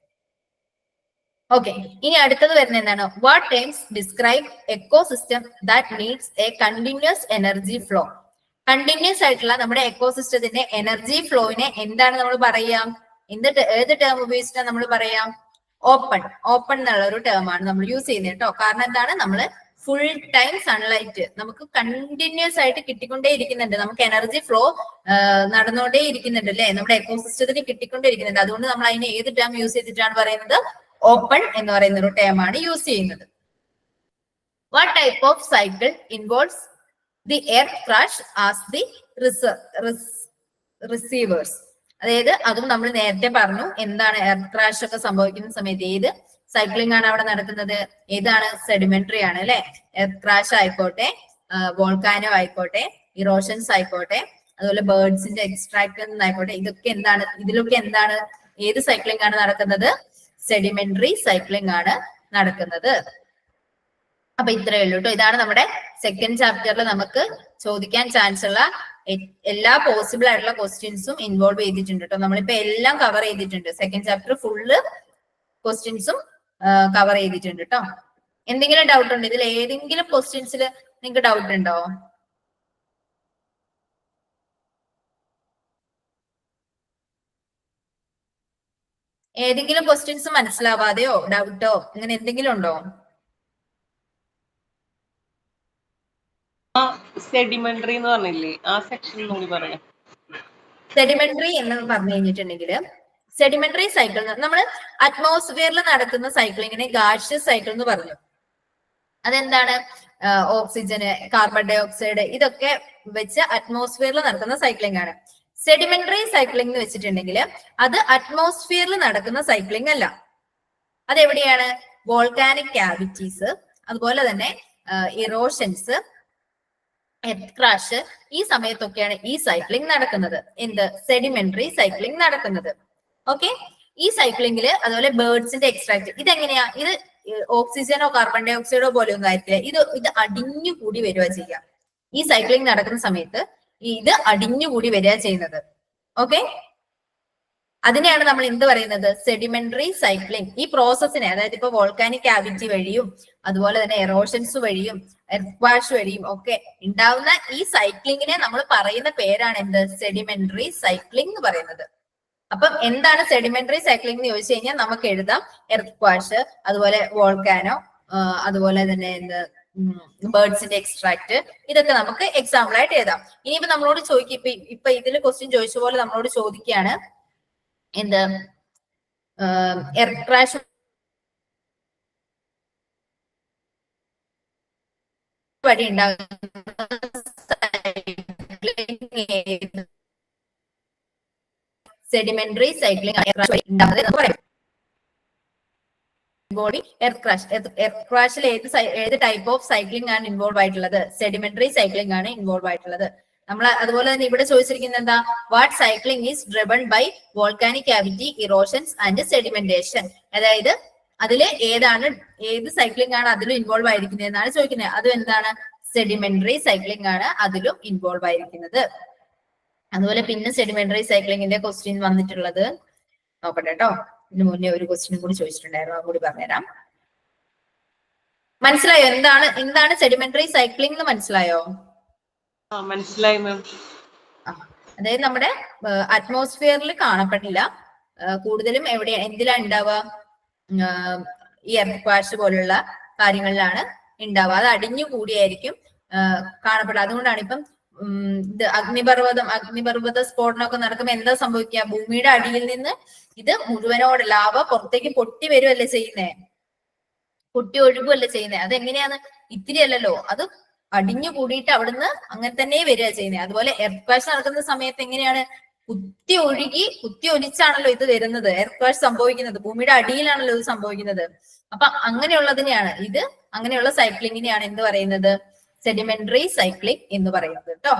ഓക്കെ, ഇനി അടുത്തത് വരുന്ന എന്താണ്, what times describe ecosystem that needs A continuous energy flow. Continuous ആയിട്ടുള്ള നമ്മുടെ എക്കോസിസ്റ്റത്തിന്റെ എനർജി ഫ്ലോയിനെ എന്താണ് നമ്മൾ പറയാം, ഏത് ടേം ഉപയോഗിച്ചിട്ടാണ് നമ്മൾ പറയാം, ഓപ്പൺ. ഓപ്പൺ എന്നുള്ള ഒരു ടേം ആണ് നമ്മൾ യൂസ് ചെയ്യുന്നത് കേട്ടോ. കാരണം എന്താണ്, നമ്മൾ ഫുൾ ടൈം സൺലൈറ്റ് നമുക്ക് കണ്ടിന്യൂസ് ആയിട്ട് കിട്ടിക്കൊണ്ടേ ഇരിക്കുന്നുണ്ട്, നമുക്ക് എനർജി ഫ്ലോ നടന്നുകൊണ്ടേ ഇരിക്കുന്നുണ്ട് അല്ലെ, നമ്മുടെ എക്കോസിസ്റ്റത്തിന് കിട്ടിക്കൊണ്ടേ ഇരിക്കുന്നുണ്ട്. അതുകൊണ്ട് നമ്മൾ അതിനെ ഏത് ടേം യൂസ് ചെയ്തിട്ടാണ് പറയുന്നത്, ഓപ്പൺ എന്ന് പറയുന്ന ഒരു ടേം ആണ് യൂസ് ചെയ്യുന്നത്. What type of cycle involves the earth crash as the receivers. അതായത് അതും നമ്മൾ നേരത്തെ പറഞ്ഞു, എന്താണ് എർത്ത് ക്രാഷ് ഒക്കെ സംഭവിക്കുന്ന സമയത്ത് ഏത് സൈക്ലിംഗ് ആണ് അവിടെ നടക്കുന്നത്, ഏതാണ്, സെഡിമെന്ററി ആണ് അല്ലെ. എർത്ത് ക്രാഷ് ആയിക്കോട്ടെ, വോൾക്കാനോ ആയിക്കോട്ടെ, ഇറോഷൻസ് ആയിക്കോട്ടെ, അതുപോലെ ബേർഡ്സിന്റെ എക്സ്ട്രാക്ട് ആയിക്കോട്ടെ, ഇതൊക്കെ എന്താണ്, ഇതിലൊക്കെ എന്താണ്, ഏത് സൈക്ലിംഗ് ആണ് നടക്കുന്നത്, സെഡിമെന്ററി സൈക്ലിംഗ് ആണ് നടക്കുന്നത്. അപ്പൊ ഇത്രയേ ഉള്ളൂ കേട്ടോ. ഇതാണ് നമ്മുടെ സെക്കൻഡ് ചാപ്റ്ററിൽ നമുക്ക് ചോദിക്കാൻ ചാൻസ് ഉള്ള എല്ലാ പോസിബിൾ ആയിട്ടുള്ള ക്വസ്റ്റ്യൻസും ഇൻവോൾവ് ചെയ്തിട്ടുണ്ട് കേട്ടോ. നമ്മളിപ്പോ എല്ലാം കവർ ചെയ്തിട്ടുണ്ട്, സെക്കൻഡ് ചാപ്റ്റർ ഫുള്ള് ക്വസ്റ്റ്യൻസും കവർ ചെയ്തിട്ടുണ്ട് കേട്ടോ. എന്തെങ്കിലും ഡൗട്ട് ഉണ്ടോ ഇതിൽ, ഏതെങ്കിലും ക്വസ്റ്റ്യൻസിൽ നിങ്ങൾക്ക് ഡൗട്ട് ഉണ്ടോ? ഏതെങ്കിലും ക്വസ്റ്റ്യൻസ് മനസ്സിലാവാതെയോ ഡൗട്ടോ അങ്ങനെ എന്തെങ്കിലും ഉണ്ടോ? സെഡിമെന്ററി എന്ന് പറഞ്ഞില്ലേ, ആ സെക്ഷൻ കൂടി പറയാം. സെഡിമെന്ററി എന്ന് പറഞ്ഞു കഴിഞ്ഞിട്ടുണ്ടെങ്കിൽ, സെഡിമെന്ററി സൈക്കിൾ നമ്മൾ അറ്റ്മോസ്ഫിയറിൽ നടക്കുന്ന സൈക്ലിങ്ങിനെ ഗാഷ്യസ് സൈക്കിൾ എന്ന് പറഞ്ഞു. അതെന്താണ്, ഓക്സിജന്, കാർബൺ ഡൈ ഓക്സൈഡ് ഇതൊക്കെ വെച്ച് അറ്റ്മോസ്ഫിയറിൽ നടക്കുന്ന സൈക്ലിംഗ് ആണ്. സെഡിമെന്ററി സൈക്ലിംഗ് എന്ന് വെച്ചിട്ടുണ്ടെങ്കിൽ അത് അറ്റ്മോസ്ഫിയറിൽ നടക്കുന്ന സൈക്ലിംഗ് അല്ല. അതെവിടെയാണ്, വോൾക്കാനിക് ക്യാവിറ്റീസ്, അതുപോലെ തന്നെ ഇറോഷൻസ്, എർത്ത് ക്രാഷ്, ഈ സമയത്തൊക്കെയാണ് ഈ സൈക്ലിംഗ് നടക്കുന്നത്. എന്ത്, സെഡിമെന്ററി സൈക്ലിംഗ് നടക്കുന്നത്. ഓക്കെ, ഈ സൈക്ലിംഗില് അതുപോലെ ബേർഡ്സിന്റെ എക്സ്ട്രാക്ട്, ഇതെങ്ങനെയാ, ഇത് ഓക്സിജനോ കാർബൺ ഡൈ ഓക്സൈഡോ പോലെ ഒന്നും ആയിരിക്കില്ല, ഇത് അടിഞ്ഞു കൂടി വരിക ചെയ്യുക. ഈ സൈക്ലിംഗ് നടക്കുന്ന സമയത്ത് ഇത് അടിഞ്ഞുകൂടി വരിക ചെയ്യുന്നത്. ഓക്കെ, അതിനെയാണ് നമ്മൾ എന്ത് പറയുന്നത്, സെഡിമെന്ററി സൈക്ലിംഗ്. ഈ പ്രോസസ്സിനെ, അതായത് ഇപ്പൊ വോൾക്കാനിക് ക്യാവിറ്റി വഴിയും അതുപോലെ തന്നെ എറോഷൻസ് വഴിയും എർത്ത് ക്രാഷ് വഴിയും ഒക്കെ ഉണ്ടാവുന്ന ഈ സൈക്ലിങ്ങിനെ നമ്മൾ പറയുന്ന പേരാണ് എന്ത്, സെഡിമെന്ററി സൈക്ലിംഗ് എന്ന് പറയുന്നത്. അപ്പം എന്താണ് സെഡിമെന്ററി സൈക്ലിംഗ് എന്ന് ചോദിച്ചു കഴിഞ്ഞാൽ നമുക്ക് എഴുതാം, എർത്ത് ക്രാഷ്, അതുപോലെ വോൾക്കാനോ, അതുപോലെ തന്നെ എന്ത്, ബേർഡ്സിന്റെ എക്സ്ട്രാക്ട്, ഇതൊക്കെ നമുക്ക് എക്സാമ്പിൾ ആയിട്ട് എഴുതാം. ഇനിയിപ്പോ നമ്മളോട് ചോദിക്കും, ഇപ്പൊ ഇതിൽ ക്വസ്റ്റ്യൻ ചോദിച്ച പോലെ നമ്മളോട് ചോദിക്കുകയാണ്, എന്ത്, എർത്ത് ക്രാഷ് വഴി ഉണ്ടാകുന്ന സെഡിമെന്ററി സൈക്ലിംഗ് ഉണ്ടാകുന്നത് എന്ന് പറയും. ബോഡി എർത്ത് ക്രാഷ്, എർത്ത് ക്രാഷിൽ ഏത് ടൈപ്പ് ഓഫ് സൈക്ലിംഗ് ആണ് ഇൻവോൾവ് ആയിട്ടുള്ളത്, സെഡിമെന്ററി സൈക്ലിംഗ് ആണ് ഇൻവോൾവ് ആയിട്ടുള്ളത്. നമ്മൾ അതുപോലെ തന്നെ ഇവിടെ ചോദിച്ചിരിക്കുന്നത് എന്താ, what cycling is driven by volcanic cavity, erosions and sedimentation. അതായത് അതില് ഏത് സൈക്ലിംഗ് ആണ് അതിലും ഇൻവോൾവ് ആയിരിക്കുന്നത് എന്നാണ് ചോദിക്കുന്നത്. അതും എന്താണ്, സെഡിമെന്ററി സൈക്ലിംഗ് ആണ് അതിലും ഇൻവോൾവ് ആയിരിക്കുന്നത്. അതുപോലെ പിന്നെ സെഡിമെന്ററി സൈക്ലിംഗിന്റെ ക്വസ്റ്റ്യൻ വന്നിട്ടുള്ളത് നോക്കട്ടെ കേട്ടോ. ഇതിന് മുന്നേ ഒരു ക്വസ്റ്റ്യനും കൂടി ചോദിച്ചിട്ടുണ്ടായിരുന്നു, അതുകൂടി പറഞ്ഞുതരാം. മനസ്സിലായോ എന്താണ് സെഡിമെന്ററി സൈക്ലിംഗ് എന്ന് മനസ്സിലായോ? മനസ്സിലായി മാം. അതായത് നമ്മുടെ അറ്റ്മോസ്ഫിയറിൽ കാണപ്പെടില്ല, കൂടുതലും എന്തിലാ ഉണ്ടാവുക, ഈ എർത്ത് ക്രാഷ് പോലുള്ള കാര്യങ്ങളിലാണ് ഉണ്ടാവുക. അത് അടിഞ്ഞു കൂടിയായിരിക്കും കാണപ്പെടുക. അതുകൊണ്ടാണ് ഇപ്പം ഇത് അഗ്നിപർവ്വത സ്ഫോടനമൊക്കെ നടക്കുമ്പോൾ എന്താ സംഭവിക്കുക, ഭൂമിയുടെ അടിയിൽ നിന്ന് ഇത് മുഴുവനോടെ ലാവ പുറത്തേക്ക് പൊട്ടി വരുമല്ലേ ചെയ്യുന്നേ, പൊട്ടി ഒഴുകുമല്ലേ ചെയ്യുന്നത്. അതെങ്ങനെയാന്ന്, ഇത്തിരി അല്ലല്ലോ, അത് അടിഞ്ഞു കൂടിയിട്ട് അവിടുന്ന് അങ്ങനെ തന്നെ വരിക ചെയ്യുന്നത്. അതുപോലെ എർത്ത് ക്രാഷ് നടക്കുന്ന സമയത്ത് എങ്ങനെയാണ്, കുത്തി ഒലിച്ചാണല്ലോ ഇത് വരുന്നത്, എർത്ത് ക്രാഷ് സംഭവിക്കുന്നത് ഭൂമിയുടെ അടിയിലാണല്ലോ ഇത് സംഭവിക്കുന്നത്. അപ്പൊ അങ്ങനെയുള്ളതിനെയാണ് അങ്ങനെയുള്ള സൈക്ലിങ്ങിനെയാണ് എന്ത് പറയുന്നത്, സെഡിമെന്ററി സൈക്ലിംഗ് എന്ന് പറയുന്നത് കേട്ടോ.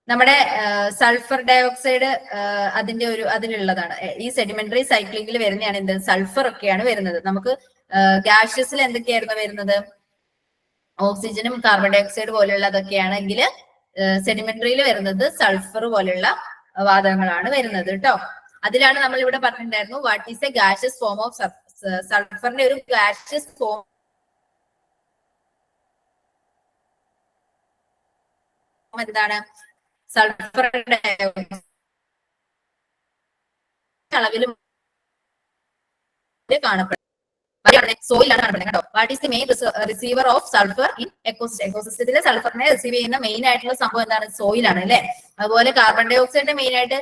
നമ്മുടെ സൾഫർ ഡൈ ഓക്സൈഡ് അതിലുള്ളതാണ്. ഈ സെഡിമെന്ററി സൈക്ലിംഗിൽ വരുന്നതാണ് എന്ത്, സൾഫർ ഒക്കെയാണ് വരുന്നത്. നമുക്ക് ഗാഷ്യസിൽ എന്തൊക്കെയായിരുന്നു വരുന്നത്? ഓക്സിജനും കാർബൺ ഡൈ ഓക്സൈഡ് പോലെയുള്ളതൊക്കെയാണെങ്കിൽ സെഡിമെന്ററിയിൽ വരുന്നത് സൾഫർ പോലെയുള്ള വാതകങ്ങളാണ് വരുന്നത് കേട്ടോ. അതിലാണ് നമ്മൾ ഇവിടെ പറഞ്ഞിട്ടുണ്ടായിരുന്നു what is a gaseous form of സൾഫറിന്റെ ഒരു ഗാഷ്യസ് ഫോം എന്താണ്? സൾഫർ അളവിലും കാണപ്പെടും. സോയിലാണ് കാണപ്പെടുന്നത് കേട്ടോ. What is the main receiver of sulphur in ecosystem? എക്കോസിസ്റ്റത്തിലെ സൾഫറിനെ റിസീവ് ചെയ്യുന്ന മെയിൻ ആയിട്ടുള്ള സംഭവം എന്താണ്? സോയിലാണ് അല്ലെ. അതുപോലെ കാർബൺ ഡൈ ഓക്സൈഡിനെ മെയിൻ ആയിട്ട്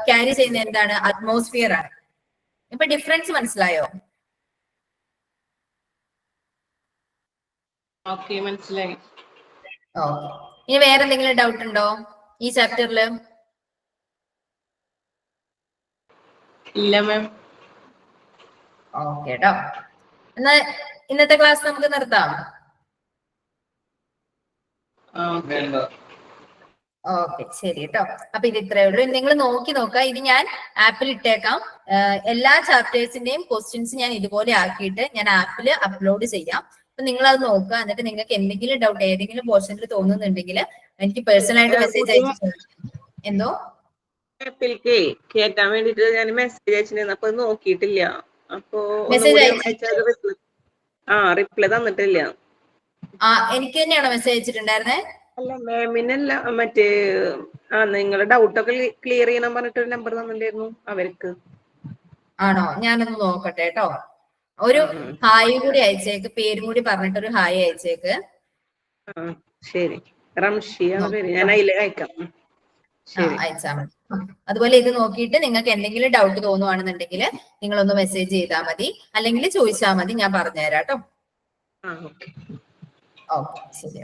ക്യാരി ചെയ്യുന്ന എന്താണ്? അറ്റ്മോസ്ഫിയർ ആണ്. ഇപ്പൊ ഡിഫറൻസ് മനസ്സിലായോ? ഓക്കെ, മനസ്സിലായി. ഇനി വേറെ എന്തെങ്കിലും ഡൗട്ട് ഉണ്ടോ ഈ ചാപ്റ്ററിൽ? ഇല്ല മാം. ഓക്കെ കേട്ടോ. എന്നാ ഇന്നത്തെ ക്ലാസ് നമുക്ക് നിർത്താം. ഓക്കെ, ശരി കേട്ടോ. അപ്പൊ ഇത് ഇത്രയേ ഉള്ളൂ. നിങ്ങൾ നോക്കുക. ഇത് ഞാൻ ആപ്പിൽ ഇട്ടേക്കാം. എല്ലാ ചാപ്റ്റേഴ്സിന്റെയും ക്വസ്റ്റ്യൻസ് ഞാൻ ഇതുപോലെ ആക്കിയിട്ട് ഞാൻ ആപ്പിൽ അപ്ലോഡ് ചെയ്യാം. അപ്പൊ നിങ്ങൾ അത് നോക്കുക. എന്നിട്ട് നിങ്ങൾക്ക് എന്തെങ്കിലും ഡൗട്ട് ഏതെങ്കിലും പോർഷനിൽ തോന്നുന്നുണ്ടെങ്കിൽ എനിക്ക് പേഴ്സണൽ ആയിട്ട് മെസ്സേജ് അയച്ചു. എന്തോ ആപ്പിലേക്ക് കേറ്റാൻ വേണ്ടിട്ട് ഞാൻ മെസ്സേജ് അയച്ചിരുന്നു. അപ്പൊ നോക്കിയിട്ടില്ല. അപ്പൊ റിപ്ലൈ തന്നിട്ടില്ല. എനിക്ക് തന്നെയാണോ മെസ്സേജ് അയച്ചിട്ടുണ്ടായിരുന്നേ? അല്ല മാമിനല്ല, മറ്റേ നിങ്ങളുടെ ഡൗട്ടൊക്കെ ക്ലിയർ ചെയ്യണം പറഞ്ഞിട്ട് ഒരു നമ്പർ തന്നിട്ടുണ്ടായിരുന്നു അവർക്ക്. ആണോ? ഞാനൊന്ന് നോക്കട്ടെ കേട്ടോ. ഒരു ഹായ് കൂടി അയച്ചേക്ക്, പേരും കൂടി പറഞ്ഞിട്ടൊരു ഹായ് അയച്ചേക്ക്. ശരി, റംഷിയാണ് പേര്. ഞാൻ അതിൽ അയക്കാം. അയച്ചാൽ മതി. അതുപോലെ ഇത് നോക്കിയിട്ട് നിങ്ങൾക്ക് എന്തെങ്കിലും ഡൗട്ട് തോന്നുവാണെന്നുണ്ടെങ്കിൽ നിങ്ങളൊന്ന് മെസ്സേജ് ചെയ്താൽ മതി, അല്ലെങ്കിൽ ചോദിച്ചാൽ മതി, ഞാൻ പറഞ്ഞുതരാം കേട്ടോ. ഓക്കെ, ശരി.